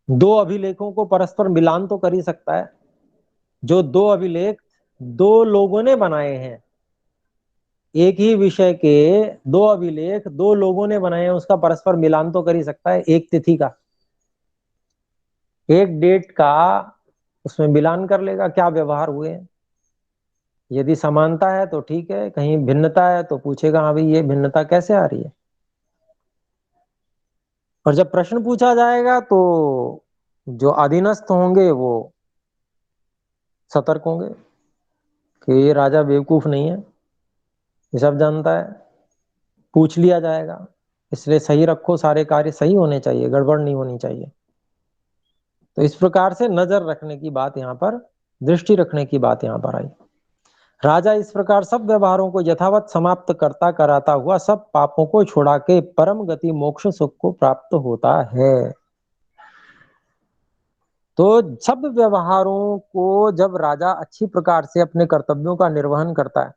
दो अभिलेखों को परस्पर मिलान तो कर ही सकता है। जो दो अभिलेख दो लोगों ने बनाए हैं, एक ही विषय के दो अभिलेख दो लोगों ने बनाए हैं, उसका परस्पर मिलान तो कर ही सकता है। एक तिथि का, एक डेट का उसमें मिलान कर लेगा, क्या व्यवहार हुए हैं। यदि समानता है तो ठीक है, कहीं भिन्नता है तो पूछेगा हाँ भाई ये भिन्नता कैसे आ रही है। और जब प्रश्न पूछा जाएगा तो जो अधीनस्थ होंगे वो सतर्क होंगे कि ये राजा बेवकूफ नहीं है, ये सब जानता है। पूछ लिया जाएगा, इसलिए सही रखो, सारे कार्य सही होने चाहिए, गड़बड़ नहीं होनी चाहिए। तो इस प्रकार से नजर रखने की बात यहाँ पर, दृष्टि रखने की बात यहाँ पर आई। राजा इस प्रकार सब व्यवहारों को यथावत समाप्त करता कराता हुआ सब पापों को छुड़ा के परम गति मोक्ष सुख को प्राप्त होता है। तो सब व्यवहारों को जब राजा अच्छी प्रकार से अपने कर्तव्यों का निर्वहन करता है,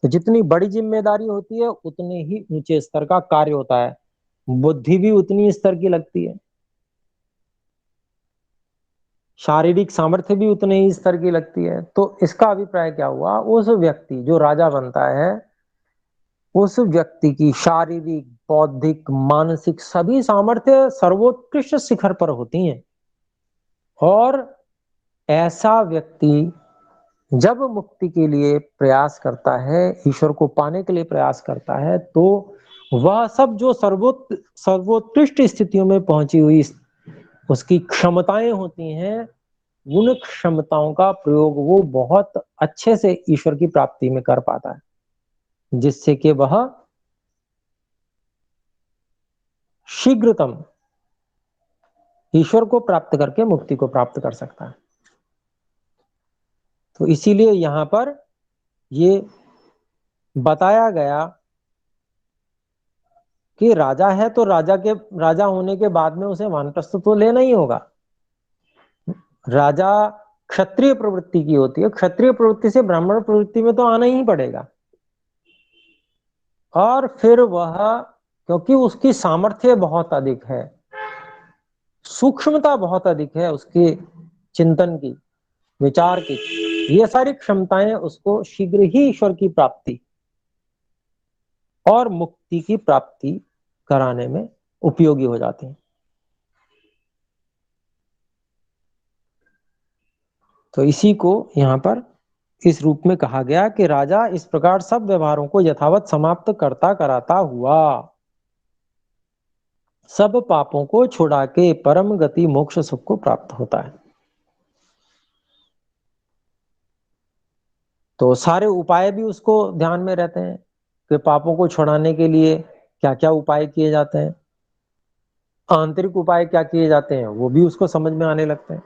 तो जितनी बड़ी जिम्मेदारी होती है उतने ही ऊंचे स्तर का कार्य होता है, बुद्धि भी उतनी स्तर की लगती है, शारीरिक सामर्थ्य भी उतने ही स्तर की लगती है। तो इसका अभिप्राय क्या हुआ, उस व्यक्ति जो राजा बनता है, उस व्यक्ति की शारीरिक, बौद्धिक, मानसिक सभी सामर्थ्य सर्वोत्कृष्ट शिखर पर होती हैं। और ऐसा व्यक्ति जब मुक्ति के लिए प्रयास करता है, ईश्वर को पाने के लिए प्रयास करता है, तो वह सब जो सर्वोत्कृष्ट स्थितियों में पहुंची हुई उसकी क्षमताएं होती हैं, उन क्षमताओं का प्रयोग वो बहुत अच्छे से ईश्वर की प्राप्ति में कर पाता है, जिससे कि वह शीघ्रतम ईश्वर को प्राप्त करके मुक्ति को प्राप्त कर सकता है। तो इसीलिए यहां पर ये बताया गया कि राजा है तो राजा होने के बाद में उसे वानप्रस्थ तो लेना ही होगा। राजा क्षत्रिय प्रवृत्ति की होती है, क्षत्रिय प्रवृत्ति से ब्राह्मण प्रवृत्ति में तो आना ही पड़ेगा। और फिर वह, क्योंकि उसकी सामर्थ्य बहुत अधिक है, सूक्ष्मता बहुत अधिक है उसके चिंतन की, विचार की, ये सारी क्षमताएं उसको शीघ्र ही ईश्वर की प्राप्ति और मुक्ति की प्राप्ति कराने में उपयोगी हो जाती हैं। तो इसी को यहाँ पर इस रूप में कहा गया कि राजा इस प्रकार सब व्यवहारों को यथावत समाप्त करता कराता हुआ सब पापों को छुड़ा के परम गति मोक्ष सुख को प्राप्त होता है। तो सारे उपाय भी उसको ध्यान में रहते हैं कि पापों को छुड़ाने के लिए क्या क्या उपाय किए जाते हैं, आंतरिक उपाय क्या किए जाते हैं, वो भी उसको समझ में आने लगते हैं।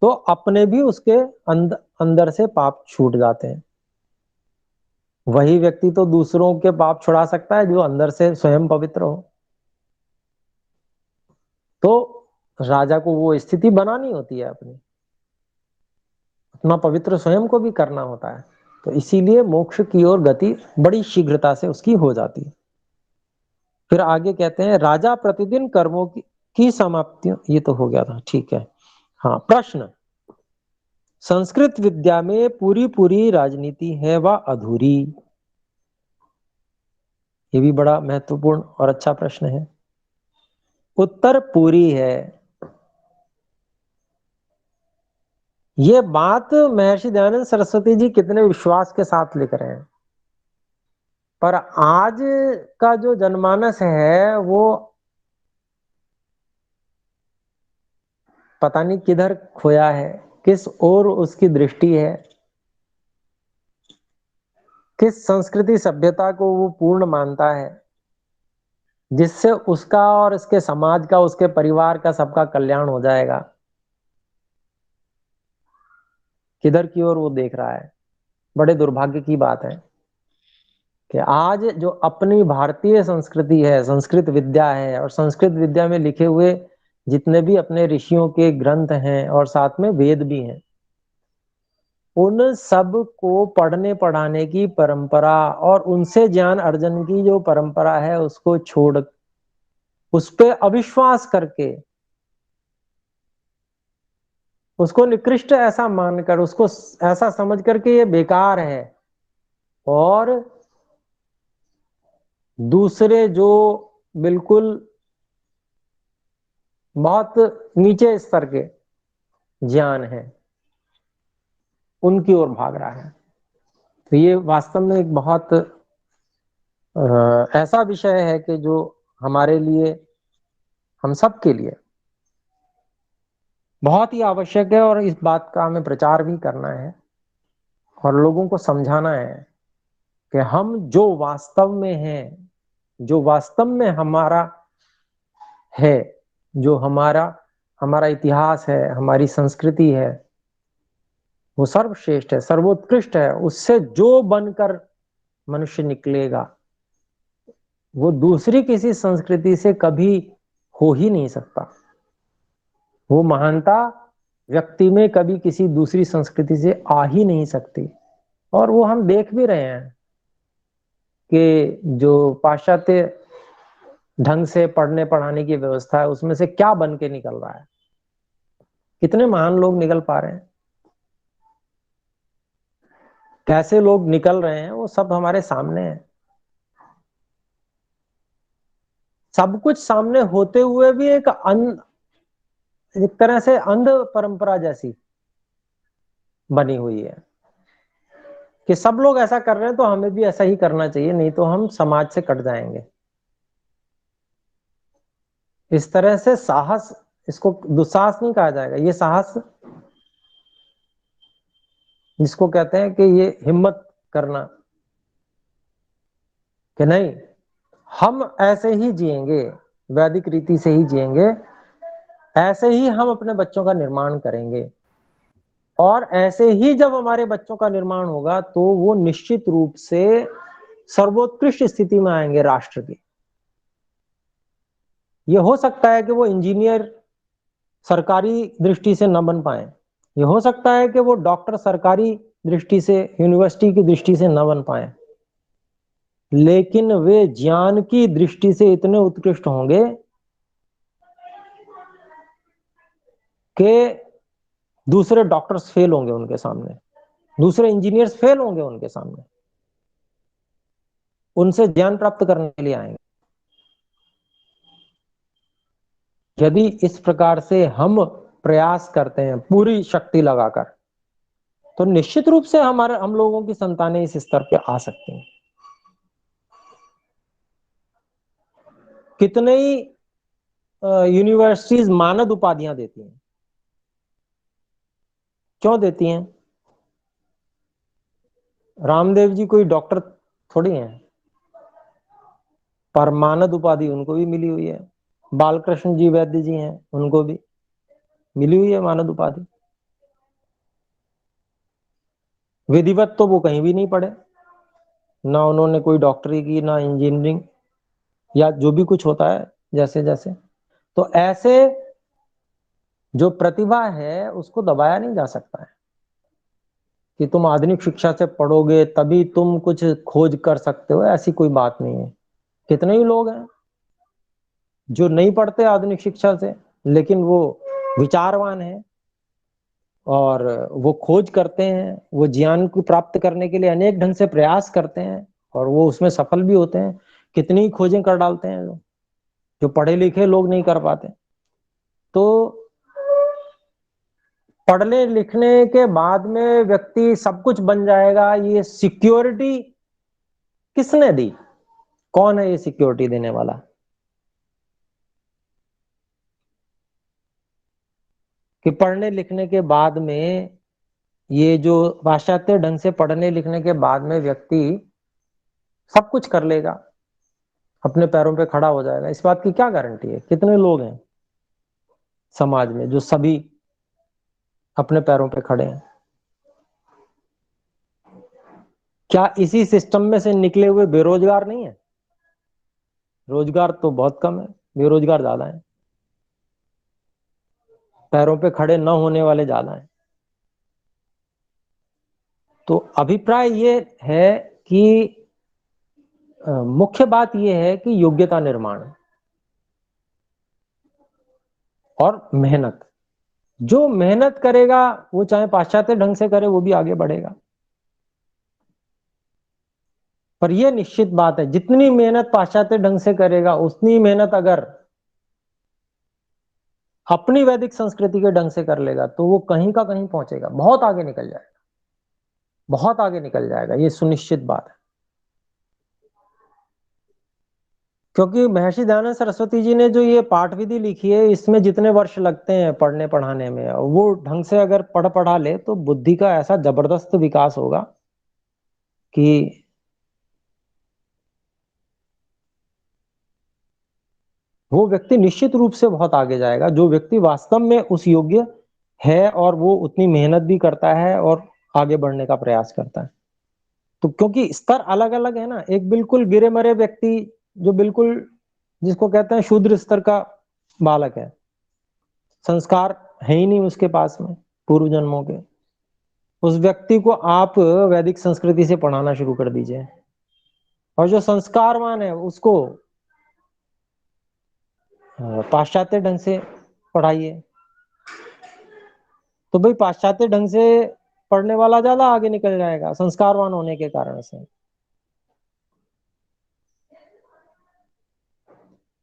तो अपने भी उसके अंदर से पाप छूट जाते हैं। वही व्यक्ति तो दूसरों के पाप छुड़ा सकता है जो अंदर से स्वयं पवित्र हो। तो राजा को वो स्थिति बनानी होती है, अपना पवित्र स्वयं को भी करना होता है। तो इसीलिए मोक्ष की ओर गति बड़ी शीघ्रता से उसकी हो जाती है। फिर आगे कहते हैं राजा प्रतिदिन कर्मों की समाप्ति, ये तो हो गया था, ठीक है। हाँ, प्रश्न, संस्कृत विद्या में पूरी पूरी राजनीति है व अधूरी? ये भी बड़ा महत्वपूर्ण और अच्छा प्रश्न है। उत्तर पूरी है। ये बात महर्षि दयानंद सरस्वती जी कितने विश्वास के साथ लिख रहे हैं, पर आज का जो जनमानस है वो पता नहीं किधर खोया है, किस ओर उसकी दृष्टि है, किस संस्कृति सभ्यता को वो पूर्ण मानता है जिससे उसका और इसके समाज का, उसके परिवार का, सबका कल्याण हो जाएगा। किधर की ओर वो देख रहा है। बड़े दुर्भाग्य की बात है कि आज जो अपनी भारतीय संस्कृति है, संस्कृत विद्या है, और संस्कृत विद्या में लिखे हुए जितने भी अपने ऋषियों के ग्रंथ हैं और साथ में वेद भी हैं, उन सब को पढ़ने पढ़ाने की परंपरा और उनसे ज्ञान अर्जन की जो परंपरा है उसको छोड़, उस पे अविश्वास करके, उसको निकृष्ट ऐसा मानकर, उसको ऐसा समझ करके ये बेकार है, और दूसरे जो बिल्कुल बहुत नीचे स्तर के ज्ञान है उनकी ओर भाग रहा है। तो ये वास्तव में एक बहुत ऐसा विषय है कि जो हमारे लिए, हम सब के लिए बहुत ही आवश्यक है, और इस बात का हमें प्रचार भी करना है और लोगों को समझाना है कि हम जो वास्तव में हैं, जो वास्तव में हमारा है, जो हमारा हमारा इतिहास है, हमारी संस्कृति है, वो सर्वश्रेष्ठ है, सर्वोत्कृष्ट है। उससे जो बनकर मनुष्य निकलेगा वो दूसरी किसी संस्कृति से कभी हो ही नहीं सकता। वो महानता व्यक्ति में कभी किसी दूसरी संस्कृति से आ ही नहीं सकती। और वो हम देख भी रहे हैं कि जो पाश्चात्य ढंग से पढ़ने पढ़ाने की व्यवस्था है उसमें से क्या बन के निकल रहा है, कितने महान लोग निकल पा रहे हैं, कैसे लोग निकल रहे हैं, वो सब हमारे सामने है। सब कुछ सामने होते हुए भी एक तरह से अंध परंपरा जैसी बनी हुई है कि सब लोग ऐसा कर रहे हैं तो हमें भी ऐसा ही करना चाहिए, नहीं तो हम समाज से कट जाएंगे। इस तरह से साहस, इसको दुस्साहस नहीं कहा जाएगा, ये साहस जिसको कहते हैं कि ये हिम्मत करना कि नहीं, हम ऐसे ही जिएंगे, वैदिक रीति से ही जिएंगे, ऐसे ही हम अपने बच्चों का निर्माण करेंगे, और ऐसे ही जब हमारे बच्चों का निर्माण होगा तो वो निश्चित रूप से सर्वोत्कृष्ट स्थिति में आएंगे राष्ट्र की। ये हो सकता है कि वो इंजीनियर सरकारी दृष्टि से न बन पाए, ये हो सकता है कि वो डॉक्टर सरकारी दृष्टि से, यूनिवर्सिटी की दृष्टि से न बन पाए, लेकिन वे ज्ञान की दृष्टि से इतने उत्कृष्ट होंगे कि दूसरे डॉक्टर्स फेल होंगे उनके सामने, दूसरे इंजीनियर्स फेल होंगे उनके सामने, उनसे ज्ञान प्राप्त करने के लिए आएंगे। यदि इस प्रकार से हम प्रयास करते हैं पूरी शक्ति लगाकर, तो निश्चित रूप से हम लोगों की संतानें इस स्तर पे आ सकती हैं। कितने ही यूनिवर्सिटीज मानद उपाधियां देती हैं, क्यों देती हैं? रामदेव जी कोई डॉक्टर थोड़ी हैं, पर मानद उपाधि उनको भी मिली हुई है। बालकृष्ण जी वैद्य जी हैं, उनको भी मिली हुई है मानद उपाधि। विधिवत तो वो कहीं भी नहीं पढ़े, ना उन्होंने कोई डॉक्टरी की, ना इंजीनियरिंग, या जो भी कुछ होता है जैसे जैसे। तो ऐसे जो प्रतिभा है उसको दबाया नहीं जा सकता है कि तुम आधुनिक शिक्षा से पढ़ोगे तभी तुम कुछ खोज कर सकते हो, ऐसी कोई बात नहीं है। कितने ही लोग हैं जो नहीं पढ़ते आधुनिक शिक्षा से, लेकिन वो विचारवान है और वो खोज करते हैं, वो ज्ञान को प्राप्त करने के लिए अनेक ढंग से प्रयास करते हैं और वो उसमें सफल भी होते हैं। कितनी ही खोजें कर डालते हैं जो पढ़े लिखे लोग नहीं कर पाते। तो पढ़ने लिखने के बाद में व्यक्ति सब कुछ बन जाएगा, ये सिक्योरिटी किसने दी? कौन है ये सिक्योरिटी देने वाला? कि पढ़ने लिखने के बाद में, ये जो पाश्चात्य ढंग से पढ़ने लिखने के बाद में व्यक्ति सब कुछ कर लेगा, अपने पैरों पे खड़ा हो जाएगा, इस बात की क्या गारंटी है? कितने लोग हैं समाज में जो सभी अपने पैरों पे खड़े हैं? क्या इसी सिस्टम में से निकले हुए बेरोजगार नहीं है? रोजगार तो बहुत कम है, बेरोजगार ज्यादा है। पैरों पे खड़े न होने वाले ज्यादा हैं। तो अभिप्राय ये है कि मुख्य बात यह है कि योग्यता निर्माण और मेहनत। जो मेहनत करेगा वो चाहे पाश्चात्य ढंग से करे वो भी आगे बढ़ेगा। पर यह निश्चित बात है जितनी मेहनत पाश्चात्य ढंग से करेगा उतनी मेहनत अगर अपनी वैदिक संस्कृति के ढंग से कर लेगा तो वो कहीं का कहीं पहुंचेगा, बहुत आगे निकल जाएगा, बहुत आगे निकल जाएगा, ये सुनिश्चित बात है। क्योंकि महर्षि दयानंद सरस्वती जी ने जो ये पाठ विधि लिखी है इसमें जितने वर्ष लगते हैं पढ़ने पढ़ाने में, वो ढंग से अगर पढ़ा ले तो बुद्धि का ऐसा जबरदस्त विकास होगा कि वो व्यक्ति निश्चित रूप से बहुत आगे जाएगा। जो व्यक्ति वास्तव में उस योग्य है और वो उतनी मेहनत भी करता है और आगे बढ़ने का प्रयास करता है। तो क्योंकि स्तर अलग अलग है ना, एक बिल्कुल गिरे मरे व्यक्ति जो बिल्कुल जिसको कहते हैं शूद्र स्तर का बालक है, संस्कार है ही नहीं उसके पास में पूर्व जन्मों के, उस व्यक्ति को आप वैदिक संस्कृति से पढ़ाना शुरू कर दीजिए। और जो संस्कारवान है उसको पाश्चात्य ढंग से पढ़ाइए। तो भाई पाश्चात्य ढंग से पढ़ने वाला ज्यादा आगे निकल जाएगा संस्कारवान होने के कारण से।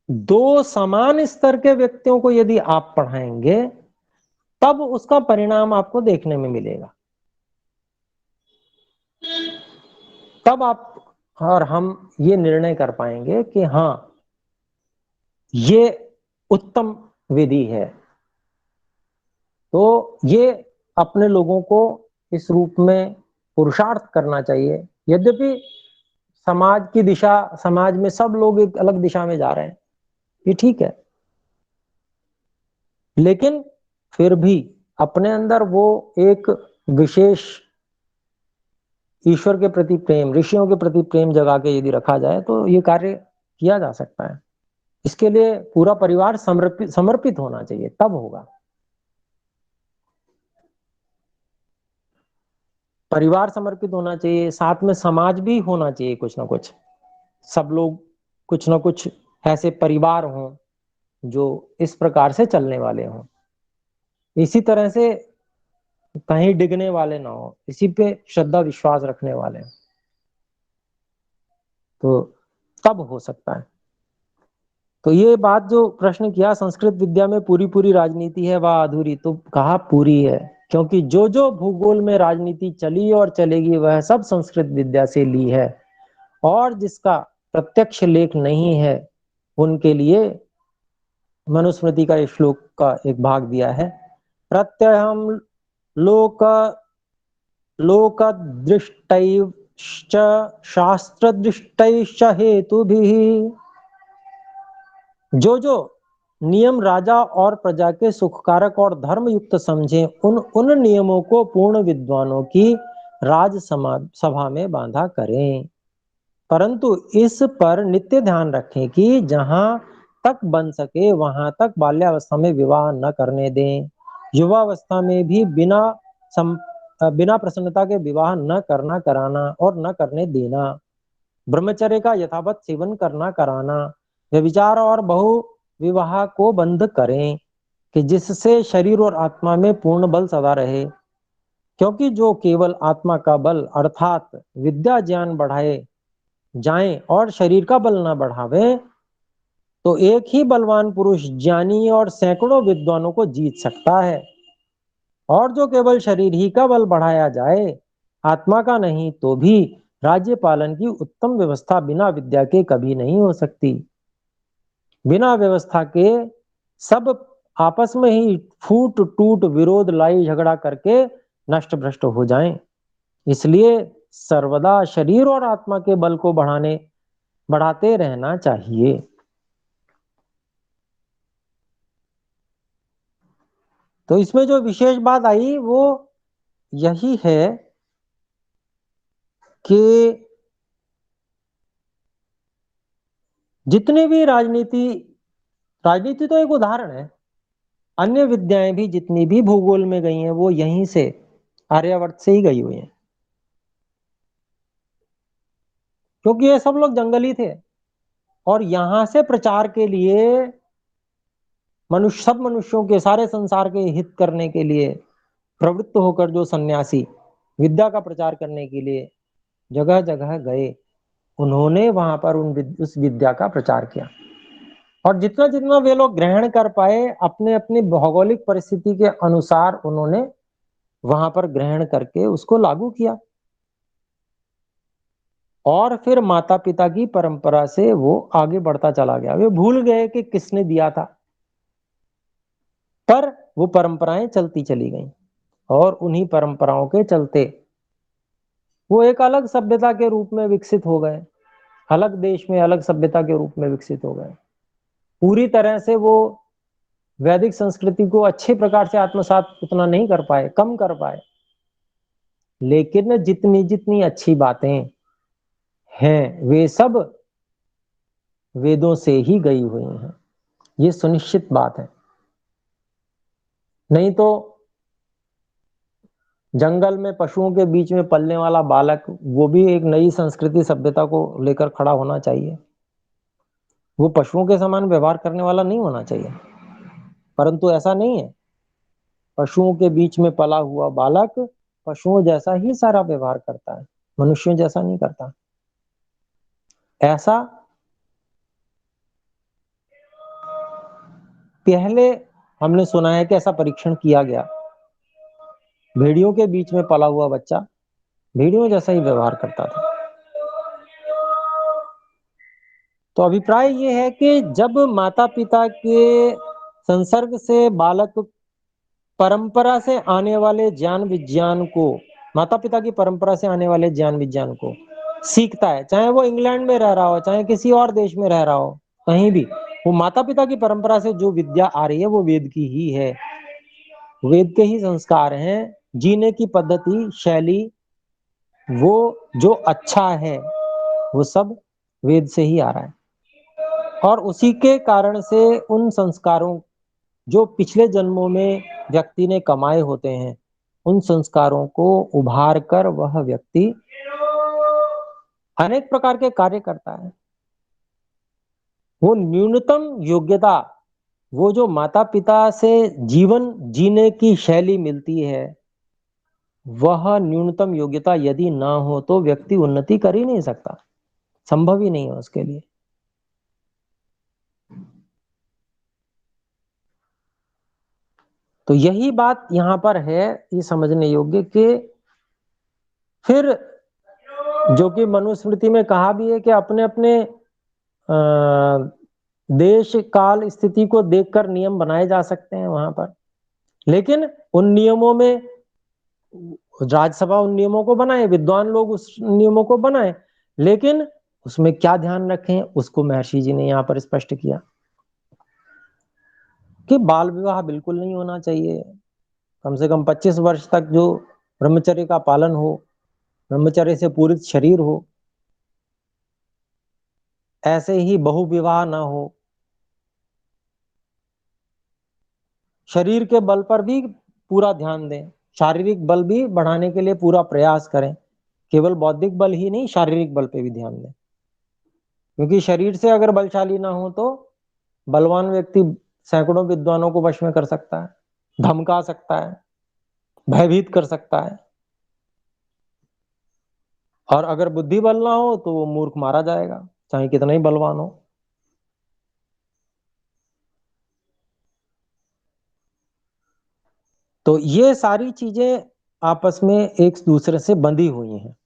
दो समान स्तर के व्यक्तियों को यदि आप पढ़ाएंगे तब उसका परिणाम आपको देखने में मिलेगा। तब आप और हम ये निर्णय कर पाएंगे कि हाँ ये उत्तम विधि है। तो ये अपने लोगों को इस रूप में पुरुषार्थ करना चाहिए। यद्यपि समाज की दिशा, समाज में सब लोग एक अलग दिशा में जा रहे हैं, ये ठीक है, लेकिन फिर भी अपने अंदर वो एक विशेष ईश्वर के प्रति प्रेम, ऋषियों के प्रति प्रेम जगा के यदि रखा जाए तो ये कार्य किया जा सकता है। इसके लिए पूरा परिवार समर्पित होना चाहिए, तब होगा। परिवार समर्पित होना चाहिए, साथ में समाज भी होना चाहिए, कुछ ना कुछ सब लोग कुछ ना कुछ ऐसे परिवार हों जो इस प्रकार से चलने वाले हों, इसी तरह से कहीं डिगने वाले ना हो, इसी पे श्रद्धा विश्वास रखने वाले हैं, तो तब हो सकता है। तो ये बात जो प्रश्न किया संस्कृत विद्या में पूरी पूरी राजनीति है वह अधूरी, तो कहा पूरी है, क्योंकि जो जो भूगोल में राजनीति चली और चलेगी वह सब संस्कृत विद्या से ली है। और जिसका प्रत्यक्ष लेख नहीं है उनके लिए मनुस्मृति का श्लोक का एक भाग दिया है, प्रत्यहम लोक लोकदृष्टैश्च शास्त्रदृष्टैश्च हेतुभिः। जो जो नियम राजा और प्रजा के सुखकारक और धर्म युक्त समझे उन उन नियमों को पूर्ण विद्वानों की राज सभा में बांधा करें, परंतु इस पर नित्य ध्यान रखें कि जहां तक बन सके वहां तक बाल्यावस्था में विवाह न करने दें, युवावस्था में भी बिना प्रसन्नता के विवाह न करना कराना और न करने देना, ब्रह्मचर्य का यथावत सेवन करना कराना, व्यभिचार और बहु विवाह को बंद करें कि जिससे शरीर और आत्मा में पूर्ण बल सदा रहे। क्योंकि जो केवल आत्मा का बल अर्थात विद्या ज्ञान बढ़ाए जाएं और शरीर का बल न बढ़ावे तो एक ही बलवान पुरुष ज्ञानी और सैकड़ों विद्वानों को जीत सकता है। और जो केवल शरीर ही का बल बढ़ाया जाए आत्मा का नहीं तो भी राज्य पालन की उत्तम व्यवस्था बिना विद्या के कभी नहीं हो सकती। बिना व्यवस्था के सब आपस में ही फूट टूट विरोध लाई झगड़ा करके नष्ट भ्रष्ट हो जाएं। इसलिए सर्वदा शरीर और आत्मा के बल को बढ़ाते रहना चाहिए। तो इसमें जो विशेष बात आई वो यही है कि जितने भी राजनीति तो एक उदाहरण है, अन्य विद्याएं भी जितनी भी भूगोल में गई हैं वो यहीं से, आर्यावर्त से ही गई हुई हैं, क्योंकि ये सब लोग जंगली थे और यहां से प्रचार के लिए सब मनुष्यों के, सारे संसार के हित करने के लिए प्रवृत्त होकर जो सन्यासी विद्या का प्रचार करने के लिए जगह जगह गए, उन्होंने वहां पर उस विद्या का प्रचार किया। और जितना जितना वे लोग ग्रहण कर पाए अपने अपनी भौगोलिक परिस्थिति के अनुसार उन्होंने वहां पर ग्रहण करके उसको लागू किया। और फिर माता पिता की परंपरा से वो आगे बढ़ता चला गया। वे भूल गए कि किसने दिया था, पर वो परंपराएं चलती चली गईं और उन्हीं परंपराओं के चलते वो एक अलग सभ्यता के रूप में विकसित हो गए, अलग देश में अलग सभ्यता के रूप में विकसित हो गए। पूरी तरह से वो वैदिक संस्कृति को अच्छे प्रकार से आत्मसात उतना नहीं कर पाए, कम कर पाए, लेकिन जितनी जितनी अच्छी बातें हैं वे सब वेदों से ही गई हुई हैं, ये सुनिश्चित बात है। नहीं तो जंगल में पशुओं के बीच में पलने वाला बालक वो भी एक नई संस्कृति सभ्यता को लेकर खड़ा होना चाहिए, वो पशुओं के समान व्यवहार करने वाला नहीं होना चाहिए, परंतु ऐसा नहीं है। पशुओं के बीच में पला हुआ बालक पशुओं जैसा ही सारा व्यवहार करता है, मनुष्यों जैसा नहीं करता। ऐसा पहले हमने सुना है कि ऐसा परीक्षण किया गया, भेड़ियों के बीच में पला हुआ बच्चा भेड़ियों जैसा ही व्यवहार करता था। तो अभिप्राय ये है कि जब माता पिता के संसर्ग से बालक परंपरा से आने वाले ज्ञान विज्ञान को, माता पिता की परंपरा से आने वाले ज्ञान विज्ञान को सीखता है, चाहे वो इंग्लैंड में रह रहा हो, चाहे किसी और देश में रह रहा हो, कहीं भी वो माता पिता की परंपरा से जो विद्या आ रही है वो वेद की ही है, वेद के ही संस्कार हैं, जीने की पद्धति शैली वो जो अच्छा है वो सब वेद से ही आ रहा है। और उसी के कारण से उन संस्कारों जो पिछले जन्मों में व्यक्ति ने कमाए होते हैं, उन संस्कारों को उभार कर वह व्यक्ति अनेक प्रकार के कार्य करता है। वो न्यूनतम योग्यता, वो जो माता पिता से जीवन जीने की शैली मिलती है, वह न्यूनतम योग्यता यदि ना हो तो व्यक्ति उन्नति कर ही नहीं सकता, संभव ही नहीं है उसके लिए। तो यही बात यहां पर है, ये समझने योग्य कि फिर जो कि मनुस्मृति में कहा भी है कि अपने अपने देश काल स्थिति को देखकर नियम बनाए जा सकते हैं वहां पर, लेकिन उन नियमों में राज्यसभा उन नियमों को बनाए, विद्वान लोग उस नियमों को बनाए, लेकिन उसमें क्या ध्यान रखें उसको महर्षि जी ने यहाँ पर स्पष्ट किया कि बाल विवाह बिल्कुल नहीं होना चाहिए, कम से कम 25 वर्ष तक जो ब्रह्मचर्य का पालन हो, ब्रह्मचर्य से पूरित शरीर हो, ऐसे ही बहु विवाह ना हो, शरीर के बल पर भी पूरा ध्यान दें, शारीरिक बल भी बढ़ाने के लिए पूरा प्रयास करें, केवल बौद्धिक बल ही नहीं शारीरिक बल पे भी ध्यान दें, क्योंकि शरीर से अगर बलशाली ना हो तो बलवान व्यक्ति सैकड़ों विद्वानों को वश में कर सकता है, धमका सकता है, भयभीत कर सकता है, और अगर बुद्धि बल ना हो तो वो मूर्ख मारा जाएगा चाहे कितना ही बलवान हो। तो ये सारी चीजें आपस में एक दूसरे से बंधी हुई हैं।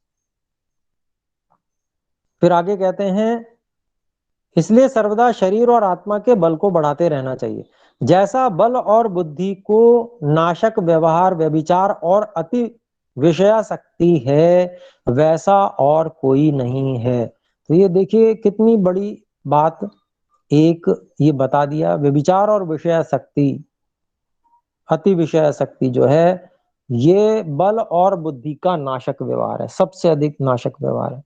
फिर आगे कहते हैं इसलिए सर्वदा शरीर और आत्मा के बल को बढ़ाते रहना चाहिए, जैसा बल और बुद्धि को नाशक व्यवहार व्यभिचार और अति विषयासक्ति है वैसा और कोई नहीं है। तो ये देखिए कितनी बड़ी बात एक ये बता दिया, व्यभिचार और विषयासक्ति, अति विषयासक्ति जो है ये बल और बुद्धि का नाशक व्यवहार है, सबसे अधिक नाशक व्यवहार है।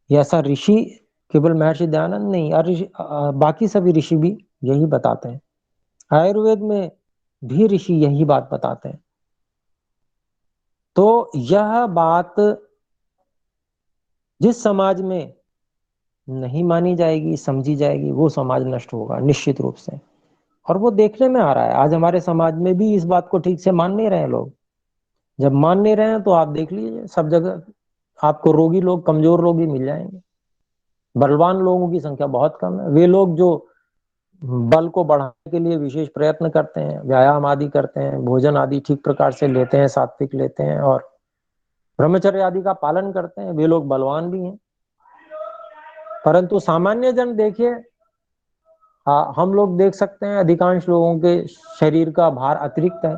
ये ऐसा ऋषि केवल महर्षि दयानंद नहीं, बाकी सभी ऋषि भी यही बताते हैं आयुर्वेद में भी ऋषि यही बात बताते हैं। तो यह बात जिस समाज में नहीं मानी जाएगी, समझी जाएगी, वो समाज नष्ट होगा निश्चित रूप से। और वो देखने में आ रहा है, आज हमारे समाज में भी इस बात को ठीक से मान नहीं रहे हैं लोग। जब मान नहीं रहे हैं तो आप देख लीजिए, सब जगह आपको रोगी लोग, कमजोर लोग ही मिल जाएंगे। बलवान लोगों की संख्या बहुत कम है। वे लोग जो बल को बढ़ाने के लिए विशेष प्रयत्न करते हैं, व्यायाम आदि करते हैं, भोजन आदि ठीक प्रकार से लेते हैं, सात्विक लेते हैं और ब्रह्मचर्य आदि का पालन करते हैं, वे लोग बलवान भी हैं। परंतु सामान्य जन देखिए, हम लोग देख सकते हैं अधिकांश लोगों के शरीर का भार अतिरिक्त है,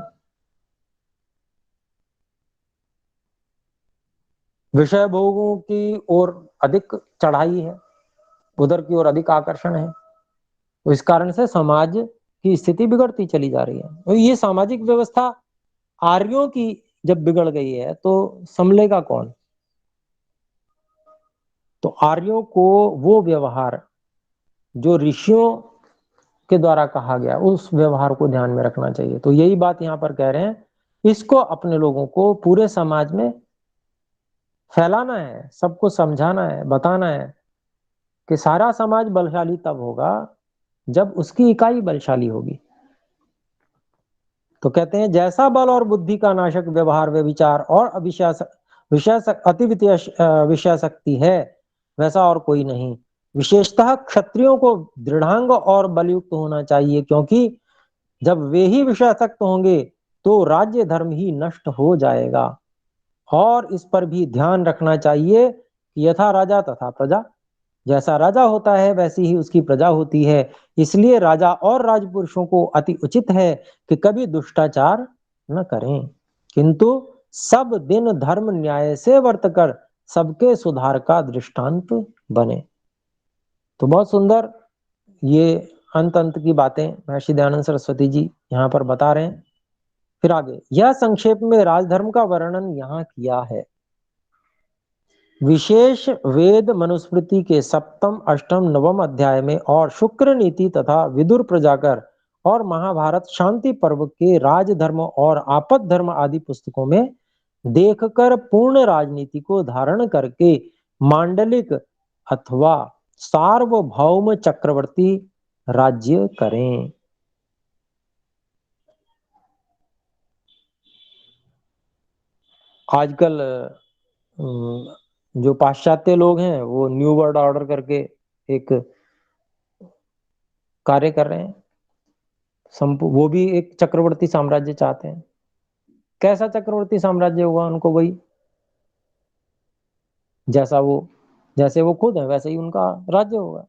विषय भोगों की ओर अधिक चढ़ाई है, उधर की ओर अधिक आकर्षण है। तो इस कारण से समाज की स्थिति बिगड़ती चली जा रही है। तो ये सामाजिक व्यवस्था आर्यों की जब बिगड़ गई है तो संभलेगा कौन? तो आर्यों को वो व्यवहार जो ऋषियों के द्वारा कहा गया, उस व्यवहार को ध्यान में रखना चाहिए। तो यही बात यहाँ पर कह रहे हैं, इसको अपने लोगों को पूरे समाज में फैलाना है, सबको समझाना है, बताना है कि सारा समाज बलशाली तब होगा जब उसकी इकाई बलशाली होगी। तो कहते हैं जैसा बल और बुद्धि का नाशक व्यवहार व विचार और अति विषय शक्ति है, वैसा और कोई नहीं। विशेषतः क्षत्रियों को दृढ़ांग और बलयुक्त होना चाहिए, क्योंकि जब वे ही विषयासक्त होंगे तो राज्य धर्म ही नष्ट हो जाएगा। और इस पर भी ध्यान रखना चाहिए कि यथा राजा तथा प्रजा, जैसा राजा होता है वैसी ही उसकी प्रजा होती है। इसलिए राजा और राजपुरुषों को अति उचित है कि कभी दुष्टाचार न करें, किंतु सब दिन धर्म न्याय से वर्तकर सबके सुधार का दृष्टांत बने। तो बहुत सुंदर ये अंत अंत की बातें महर्षि दयानंद सरस्वती जी यहाँ पर बता रहे हैं। फिर आगे यह संक्षेप में राजधर्म का वर्णन यहाँ किया है। विशेष वेद मनुस्मृति के सप्तम, अष्टम, नवम अध्याय में और शुक्र नीति तथा विदुर प्रजाकर और महाभारत शांति पर्व के राजधर्म और आपद धर्म आदि पुस्तकों में देखकर पूर्ण राजनीति को धारण करके मांडलिक अथवा सार्वभौम चक्रवर्ती राज्य करें। आजकल जो पाश्चात्य लोग हैं वो न्यू वर्ल्ड ऑर्डर करके एक कार्य कर रहे हैं, वो भी एक चक्रवर्ती साम्राज्य चाहते हैं। कैसा चक्रवर्ती साम्राज्य होगा उनको? वही जैसे वो खुद है वैसे ही उनका राज्य होगा।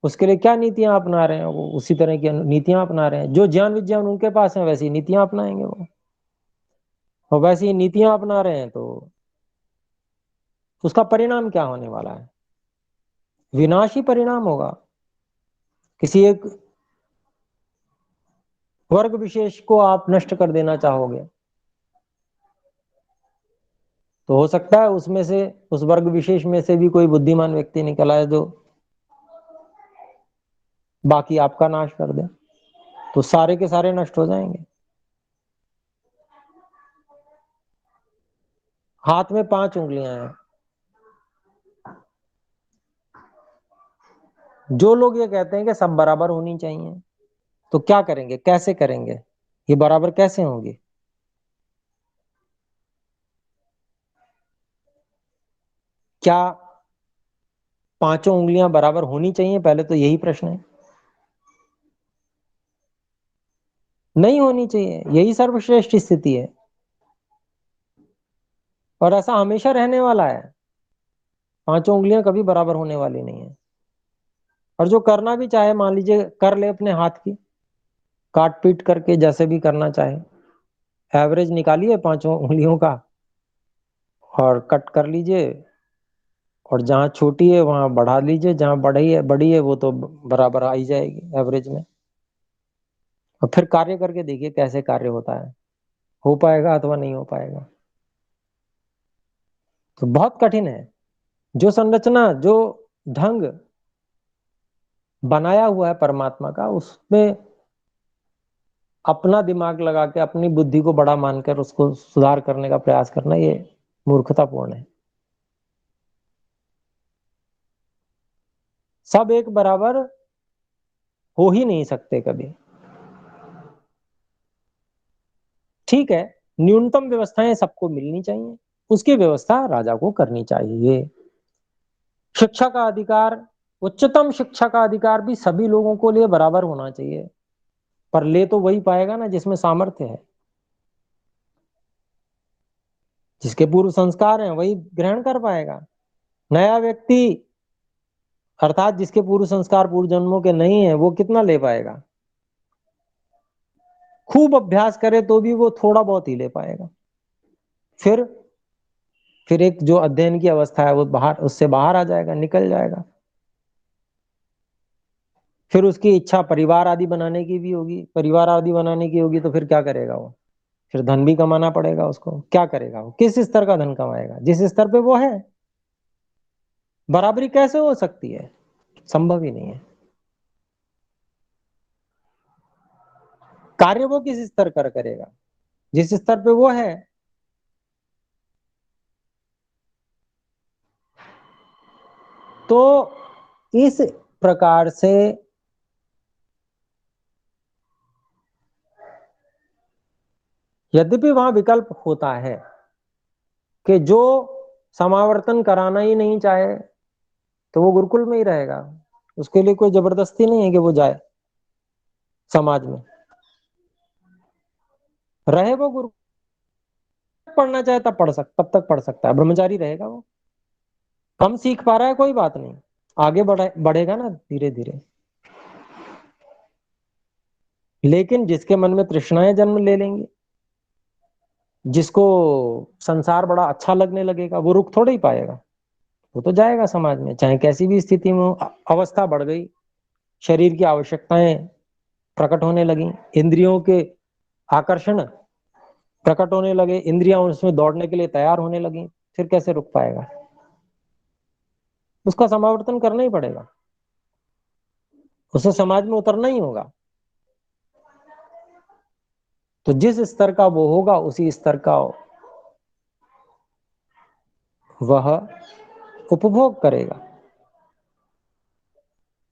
उसके लिए क्या नीतियां अपना रहे हैं? वो उसी तरह की नीतियां अपना रहे हैं। जो ज्ञान विज्ञान उनके पास है वैसी नीतियां अपनाएंगे वो, और वैसी नीतियां अपना रहे हैं तो उसका परिणाम क्या होने वाला है? विनाशी परिणाम होगा। किसी एक वर्ग विशेष को आप नष्ट कर देना चाहोगे तो हो सकता है उसमें से, उस वर्ग विशेष में से भी कोई बुद्धिमान व्यक्ति निकल आए जो बाकी आपका नाश कर दे, तो सारे के सारे नष्ट हो जाएंगे। हाथ में 5 उंगलियां हैं। जो लोग ये कहते हैं कि सब बराबर होनी चाहिए, तो क्या करेंगे? कैसे करेंगे? ये बराबर कैसे होंगी? क्या 5 उंगलियां बराबर होनी चाहिए? पहले तो यही प्रश्न है। नहीं होनी चाहिए, यही सर्वश्रेष्ठ स्थिति है और ऐसा हमेशा रहने वाला है। 5 उंगलियां कभी बराबर होने वाली नहीं है। और जो करना भी चाहे, मान लीजिए कर ले अपने हाथ की, काट पीट करके जैसे भी करना चाहे, एवरेज निकालिए 5 उंगलियों का और कट कर लीजिए, और जहां छोटी है वहां बढ़ा लीजिए, जहां बड़ी है वो तो बराबर आ ही जाएगी एवरेज में। और फिर कार्य करके देखिए कैसे कार्य होता है, हो पाएगा अथवा नहीं हो पाएगा। तो बहुत कठिन है। जो संरचना, जो ढंग बनाया हुआ है परमात्मा का, उसमें अपना दिमाग लगा के अपनी बुद्धि को बड़ा मानकर उसको सुधार करने का प्रयास करना, ये मूर्खतापूर्ण है। सब एक बराबर हो ही नहीं सकते कभी। ठीक है, न्यूनतम व्यवस्थाएं सबको मिलनी चाहिए, उसकी व्यवस्था राजा को करनी चाहिए। शिक्षा का अधिकार, उच्चतम शिक्षा का अधिकार भी सभी लोगों को लिए बराबर होना चाहिए, पर ले तो वही पाएगा ना जिसमें सामर्थ्य है। जिसके पूर्व संस्कार हैं वही ग्रहण कर पाएगा। नया व्यक्ति अर्थात जिसके पूर्व संस्कार पूर्व जन्मों के नहीं है, वो कितना ले पाएगा? खूब अभ्यास करे तो भी वो थोड़ा बहुत ही ले पाएगा। फिर एक जो अध्ययन की अवस्था है वो बाहर, उससे बाहर आ जाएगा, निकल जाएगा। फिर उसकी इच्छा परिवार आदि बनाने की भी होगी। परिवार आदि बनाने की होगी तो फिर क्या करेगा वो? फिर धन भी कमाना पड़ेगा उसको। क्या करेगा वो? किस स्तर का धन कमाएगा? जिस स्तर पे वो है। बराबरी कैसे हो सकती है? संभव ही नहीं है। कार्य वो किस स्तर कर करेगा? जिस स्तर पे वो है। तो इस प्रकार से यद्यपि वहां विकल्प होता है कि जो समावर्तन कराना ही नहीं चाहे तो वो गुरुकुल में ही रहेगा, उसके लिए कोई जबरदस्ती नहीं है कि वो जाए समाज में, रहे वो गुरु। पढ़ना चाहे तब तक पढ़ सकता है, ब्रह्मचारी रहेगा वो। कम सीख पा रहा है कोई बात नहीं, आगे बढ़ेगा ना धीरे धीरे। लेकिन जिसके मन में तृष्णाएं जन्म ले लेंगी, जिसको संसार बड़ा अच्छा लगने लगेगा, वो रुक थोड़ा ही पाएगा। वो तो जाएगा समाज में, चाहे कैसी भी स्थिति में हो। अवस्था बढ़ गई, शरीर की आवश्यकताएं प्रकट होने लगी, इंद्रियों के आकर्षण प्रकट होने लगे, इंद्रियां उसमें दौड़ने के लिए तैयार होने लगी, फिर कैसे रुक पाएगा? उसका समावर्तन करना ही पड़ेगा, उसे समाज में उतरना ही होगा। तो जिस स्तर का वो होगा उसी स्तर का वह उपभोग करेगा,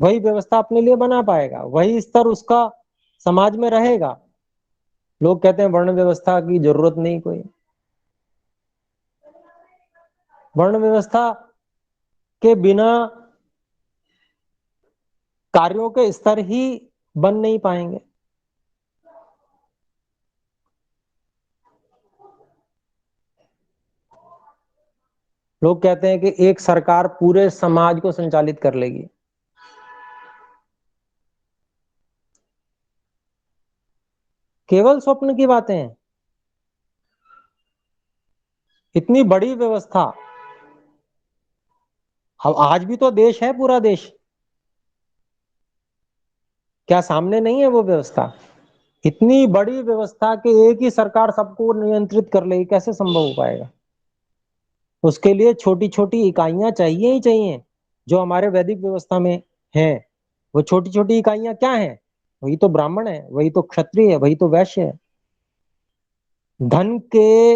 वही व्यवस्था अपने लिए बना पाएगा, वही स्तर उसका समाज में रहेगा। लोग कहते हैं वर्ण व्यवस्था की जरूरत नहीं कोई। वर्ण व्यवस्था के बिना कार्यों के स्तर ही बन नहीं पाएंगे। लोग कहते हैं कि एक सरकार पूरे समाज को संचालित कर लेगी। केवल स्वप्न की बातें हैं। इतनी बड़ी व्यवस्था, अब आज भी तो देश है, पूरा देश, क्या सामने नहीं है वो व्यवस्था? इतनी बड़ी व्यवस्था कि एक ही सरकार सबको नियंत्रित कर लेगी, कैसे संभव हो पाएगा? उसके लिए छोटी छोटी इकाइयां चाहिए ही चाहिए, जो हमारे वैदिक व्यवस्था में है। वो छोटी छोटी इकाइयां क्या हैं? वही तो ब्राह्मण है, वही तो क्षत्रिय है, वही तो वैश्य है। धन के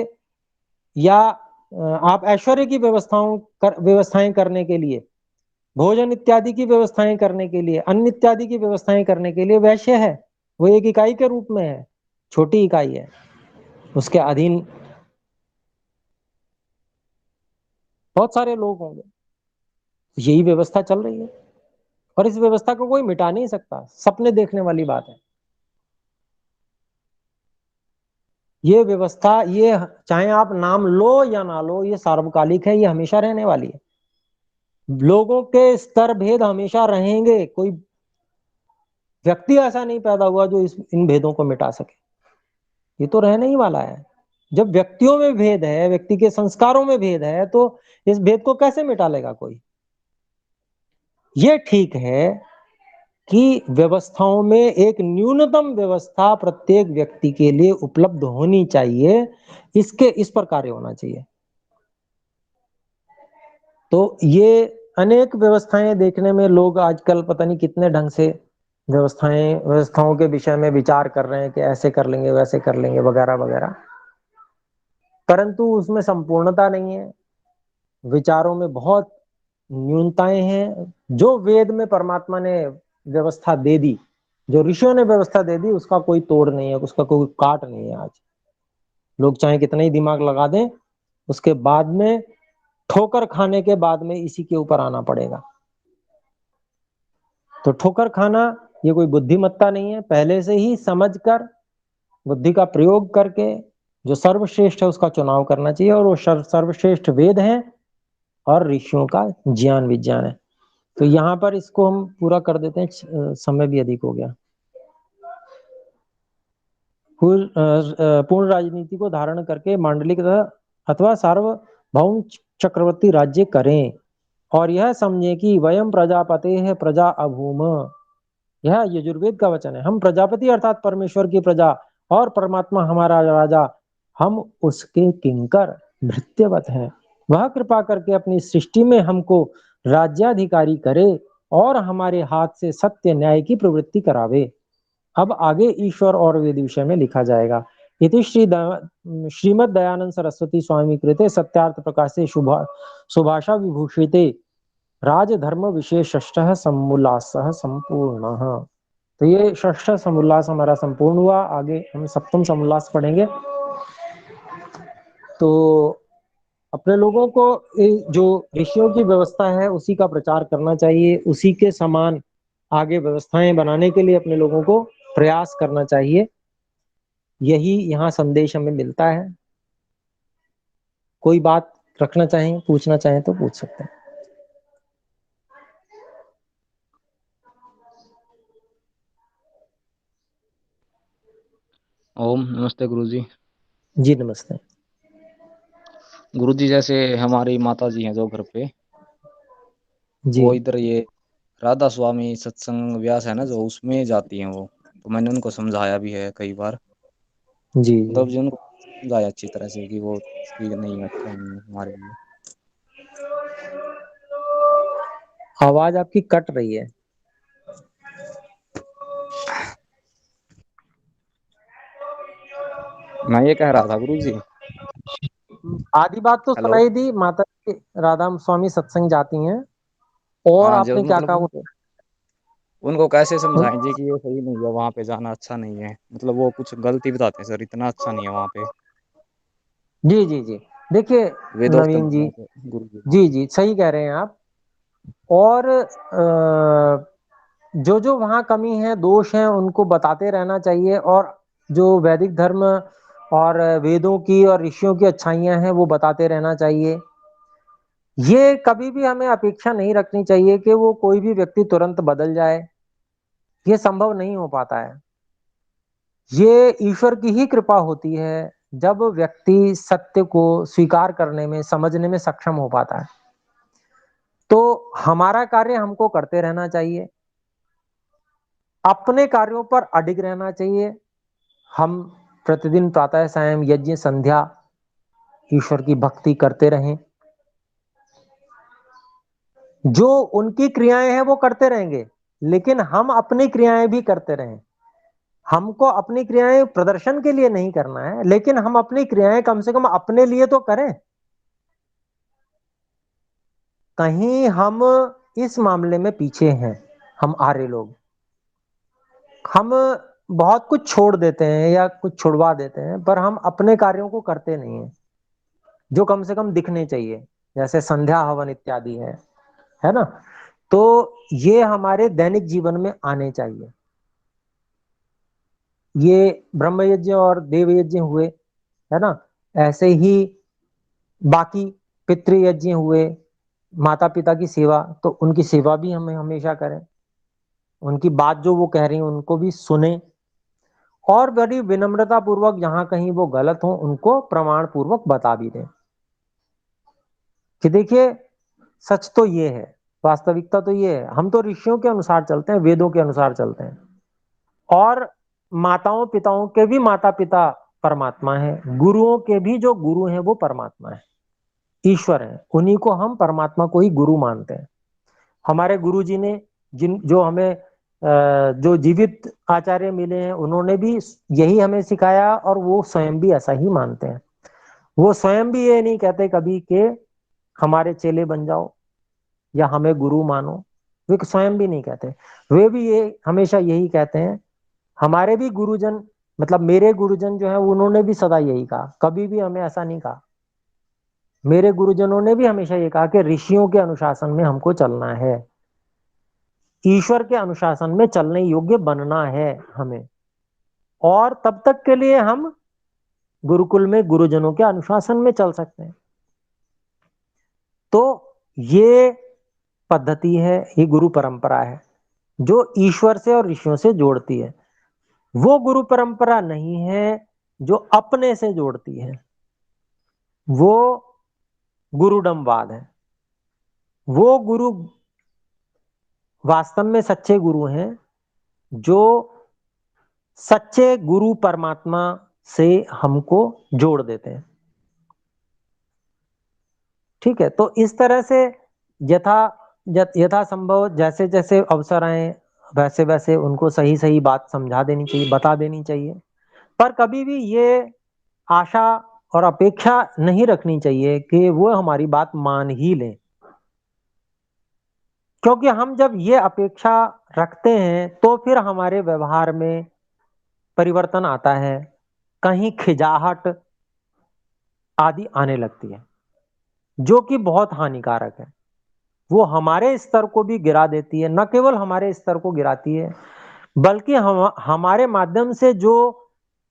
या आप ऐश्वर्य की व्यवस्थाएं करने के लिए, भोजन इत्यादि की व्यवस्थाएं करने के लिए, अन्न इत्यादि की व्यवस्थाएं करने के लिए वैश्य है। वो एक इकाई के रूप में है, छोटी इकाई है, उसके अधीन बहुत सारे लोग होंगे। यही व्यवस्था चल रही है और इस व्यवस्था को कोई मिटा नहीं सकता। सपने देखने वाली बात है ये व्यवस्था। ये चाहे आप नाम लो या ना लो, ये सार्वकालिक है, ये हमेशा रहने वाली है। लोगों के स्तर भेद हमेशा रहेंगे, कोई व्यक्ति ऐसा नहीं पैदा हुआ जो इन भेदों को मिटा सके। ये तो रहने ही वाला है। जब व्यक्तियों में भेद है, व्यक्ति के संस्कारों में भेद है, तो इस भेद को कैसे मिटा लेगा कोई? ये ठीक है कि व्यवस्थाओं में एक न्यूनतम व्यवस्था प्रत्येक व्यक्ति के लिए उपलब्ध होनी चाहिए, इस पर कार्य होना चाहिए। तो ये अनेक व्यवस्थाएं देखने में लोग आजकल पता नहीं कितने ढंग से व्यवस्थाओं के विषय में विचार कर रहे हैं कि ऐसे कर लेंगे, वैसे कर लेंगे, वगैरह वगैरह, परंतु उसमें संपूर्णता नहीं है। विचारों में बहुत न्यूनताएं हैं। जो वेद में परमात्मा ने व्यवस्था दे दी, जो ऋषियों ने व्यवस्था दे दी, उसका कोई तोड़ नहीं है, उसका कोई काट नहीं है। आज लोग चाहे कितना ही दिमाग लगा दें, उसके बाद में ठोकर खाने के बाद में इसी के ऊपर आना पड़ेगा। तो ठोकर खाना ये कोई बुद्धिमत्ता नहीं है। पहले से ही समझकर, बुद्धि का प्रयोग करके जो सर्वश्रेष्ठ है उसका चुनाव करना चाहिए, और वो सर्वश्रेष्ठ वेद है और ऋषियों का ज्ञान विज्ञान है। तो यहाँ पर इसको हम पूरा कर देते हैं, समय भी अधिक हो गया। पूर्ण राजनीति को धारण करके मांडलिक अथवा सार्वभौम चक्रवर्ती राज्य करें, और यह समझे कि वयम प्रजापते है प्रजा अभूम। यह यजुर्वेद का वचन है। हम प्रजापति अर्थात परमेश्वर की प्रजा, और परमात्मा हमारा राजा, हम उसके किंकर भृत्यवत हैं। वह कृपा करके अपनी सृष्टि में हमको राज्याधिकारी करे और हमारे हाथ से सत्य न्याय की प्रवृत्ति करावे। अब आगे ईश्वर और वेद विषय में लिखा जाएगा। इति श्रीमद दयानंद सरस्वती स्वामी कृते सत्यार्थ प्रकाशे सुभाषा विभूषिते राजधर्म विशेष समुल्लास संपूर्ण। तो ये षष्ठ समुल्लास हमारा संपूर्ण हुआ। आगे हम सप्तम समुल्लास पढ़ेंगे। तो अपने लोगों को जो ऋषियों की व्यवस्था है उसी का प्रचार करना चाहिए, उसी के समान आगे व्यवस्थाएं बनाने के लिए अपने लोगों को प्रयास करना चाहिए। यही यहाँ संदेश हमें मिलता है। कोई बात रखना चाहें, पूछना चाहें तो पूछ सकते हैं। ओम नमस्ते गुरुजी। जी नमस्ते। गुरुजी जैसे हमारी माता जी हैं जो घर पे, जी वो इधर ये राधा स्वामी सत्संग व्यास है ना जो, उसमें जाती हैं वो। तो मैंने उनको समझाया भी है कई बार, जी मतलब जी। जो उनको समझाया अच्छी तरह से कि वो ठीक नहीं है, अच्छा नहीं है हमारे लिए। आवाज आपकी कट रही है। मैं ये कह रहा था गुरुजी, आधी बात तो हेलो। सुनाई दी। माता जी राधा स्वामी सत्संग जाती हैं, और हाँ जो आपने क्या मतलब कहा? उनको कैसे समझाएं जी कि ये सही नहीं है, वहां पे जाना अच्छा नहीं है, मतलब वो कुछ गलती बताते हैं सर, इतना अच्छा नहीं है वहां पे। जी जी जी। देखिए वेदों नवीन जी, गुरु जी। जी जी सही कह रहे हैं आप। और जो जो वहाँ कमी है, दोष है, उनको बताते रहना चाहिए। और जो वैदिक धर्म और वेदों की और ऋषियों की अच्छाइयाँ हैं वो बताते रहना चाहिए। ये कभी भी हमें अपेक्षा नहीं रखनी चाहिए कि वो कोई भी व्यक्ति तुरंत बदल जाए। ये संभव नहीं हो पाता है। ये ईश्वर की ही कृपा होती है जब व्यक्ति सत्य को स्वीकार करने में, समझने में सक्षम हो पाता है। तो हमारा कार्य हमको करते रहना चाहिए, अपने कार्यों पर अडिग रहना चाहिए। हम प्रतिदिन प्रातः सायं यज्ञ संध्या ईश्वर की भक्ति करते रहें। जो उनकी क्रियाएं हैं वो करते रहेंगे, लेकिन हम अपनी क्रियाएं भी करते रहें। हमको अपनी क्रियाएं प्रदर्शन के लिए नहीं करना है, लेकिन हम अपनी क्रियाएं कम से कम अपने लिए तो करें। कहीं हम इस मामले में पीछे हैं, हम आर्य लोग। हम बहुत कुछ छोड़ देते हैं या कुछ छुड़वा देते हैं, पर हम अपने कार्यों को करते नहीं हैं जो कम से कम दिखने चाहिए, जैसे संध्या हवन इत्यादि है ना। तो ये हमारे दैनिक जीवन में आने चाहिए। ये ब्रह्म यज्ञ और देव यज्ञ हुए, है ना। ऐसे ही बाकी पितृ यज्ञ हुए, माता पिता की सेवा, तो उनकी सेवा भी हमें हमेशा करें। उनकी बात जो वो कह रही हैं उनको भी सुने, और बड़ी विनम्रता पूर्वक जहां कहीं वो गलत हो उनको प्रमाण पूर्वक बता भी दें कि देखिए सच तो ये है, वास्तविकता तो ये है। हम तो ऋषियों के अनुसार चलते हैं, वेदों के अनुसार चलते हैं, और माताओं पिताओं के भी माता पिता परमात्मा है, गुरुओं के भी जो गुरु हैं वो परमात्मा है, ईश्वर है। उन्हीं को हम परमात्मा को ही गुरु मानते हैं। हमारे गुरुजी ने जो हमें जो जीवित आचार्य मिले हैं उन्होंने भी यही हमें सिखाया और वो स्वयं भी ऐसा ही मानते हैं। वो स्वयं भी ये नहीं कहते कभी कि हमारे चेले बन जाओ या हमें गुरु मानो, वे स्वयं भी नहीं कहते। वे भी ये हमेशा यही कहते हैं। हमारे भी गुरुजन, मतलब मेरे गुरुजन जो है उन्होंने भी सदा यही कहा, कभी भी हमें ऐसा नहीं कहा। मेरे गुरुजनों ने भी हमेशा ये कहा कि ऋषियों के अनुशासन में हमको चलना है, ईश्वर के अनुशासन में चलने योग्य बनना है हमें, और तब तक के लिए हम गुरुकुल में गुरुजनों के अनुशासन में चल सकते हैं। तो ये पद्धति है, ये गुरु परंपरा है जो ईश्वर से और ऋषियों से जोड़ती है। वो गुरु परंपरा नहीं है जो अपने से जोड़ती है, वो गुरुडमवाद है। वो गुरु वास्तव में सच्चे गुरु हैं जो सच्चे गुरु परमात्मा से हमको जोड़ देते हैं। ठीक है, तो इस तरह से यथा संभव जैसे जैसे अवसर आए वैसे वैसे उनको सही सही बात समझा देनी चाहिए, बता देनी चाहिए। पर कभी भी ये आशा और अपेक्षा नहीं रखनी चाहिए कि वो हमारी बात मान ही लें, क्योंकि हम जब ये अपेक्षा रखते हैं तो फिर हमारे व्यवहार में परिवर्तन आता है, कहीं खिजाहट आदि आने लगती है जो कि बहुत हानिकारक है। वो हमारे स्तर को भी गिरा देती है, न केवल हमारे स्तर को गिराती है बल्कि हमारे माध्यम से जो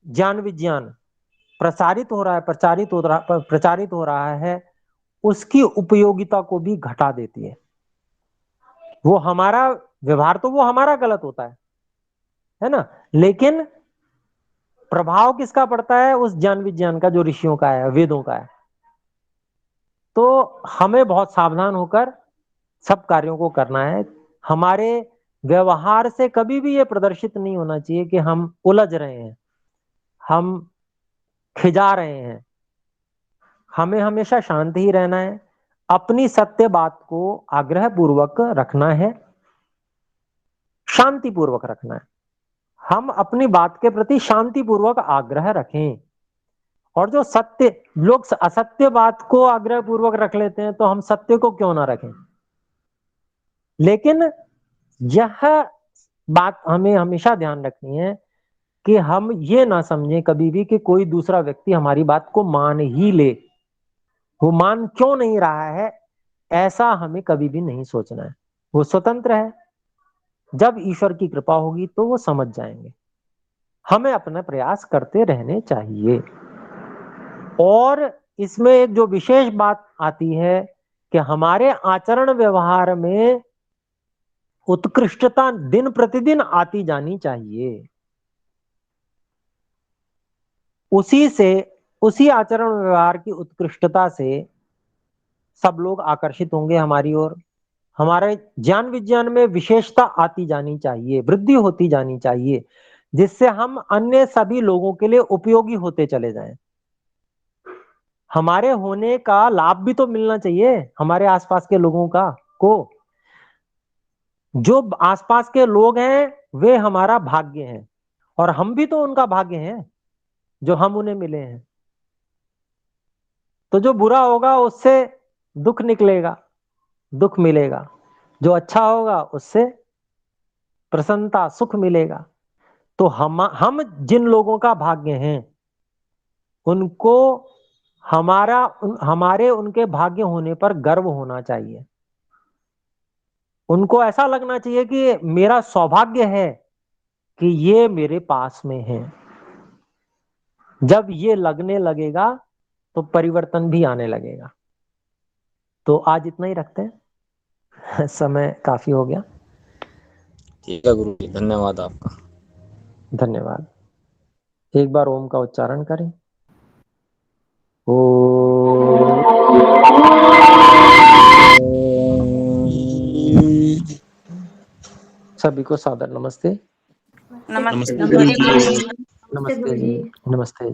ज्ञान विज्ञान प्रसारित हो रहा है, प्रचारित हो रहा है, उसकी उपयोगिता को भी घटा देती है। वो हमारा व्यवहार तो वो हमारा गलत होता है ना, लेकिन प्रभाव किसका पड़ता है? उस ज्ञान विज्ञान का जो ऋषियों का है, वेदों का है। तो हमें बहुत सावधान होकर सब कार्यों को करना है। हमारे व्यवहार से कभी भी ये प्रदर्शित नहीं होना चाहिए कि हम उलझ रहे हैं, हम खिजा रहे हैं। हमें हमेशा शांत ही रहना है, अपनी सत्य बात को आग्रह पूर्वक रखना है, शांति पूर्वक रखना है। हम अपनी बात के प्रति शांति पूर्वक आग्रह रखें। और जो सत्य, लोग असत्य बात को आग्रह पूर्वक रख लेते हैं, तो हम सत्य को क्यों ना रखें। लेकिन यह बात हमें हमेशा ध्यान रखनी है कि हम ये ना समझें कभी भी कि कोई दूसरा व्यक्ति हमारी बात को मान ही ले। वो मान क्यों नहीं रहा है, ऐसा हमें कभी भी नहीं सोचना है। वो स्वतंत्र है, जब ईश्वर की कृपा होगी तो वो समझ जाएंगे। हमें अपना प्रयास करते रहने चाहिए। और इसमें एक जो विशेष बात आती है कि हमारे आचरण व्यवहार में उत्कृष्टता दिन प्रतिदिन आती जानी चाहिए। उसी आचरण व्यवहार की उत्कृष्टता से सब लोग आकर्षित होंगे हमारी ओर। हमारे ज्ञान विज्ञान में विशेषता आती जानी चाहिए, वृद्धि होती जानी चाहिए, जिससे हम अन्य सभी लोगों के लिए उपयोगी होते चले जाएं। हमारे होने का लाभ भी तो मिलना चाहिए हमारे आसपास के लोगों को। जो आसपास के लोग हैं वे हमारा भाग्य हैं, और हम भी तो उनका भाग्य हैं जो हम उन्हें मिले हैं। तो जो बुरा होगा उससे दुख निकलेगा, दुख मिलेगा। जो अच्छा होगा उससे प्रसन्नता, सुख मिलेगा। तो हम जिन लोगों का भाग्य हैं उनको हमारे उनके भाग्य होने पर गर्व होना चाहिए। उनको ऐसा लगना चाहिए कि मेरा सौभाग्य है कि ये मेरे पास में है। जब ये लगने लगेगा तो परिवर्तन भी आने लगेगा। तो आज इतना ही रखते हैं, समय काफी हो गया। ठीक है गुरु जी, धन्यवाद आपका। धन्यवाद। एक बार ओम का उच्चारण करें। ओ सभी को सादर नमस्ते। नमस्ते नमस्ते जी। नमस्ते जी, नमस्ते।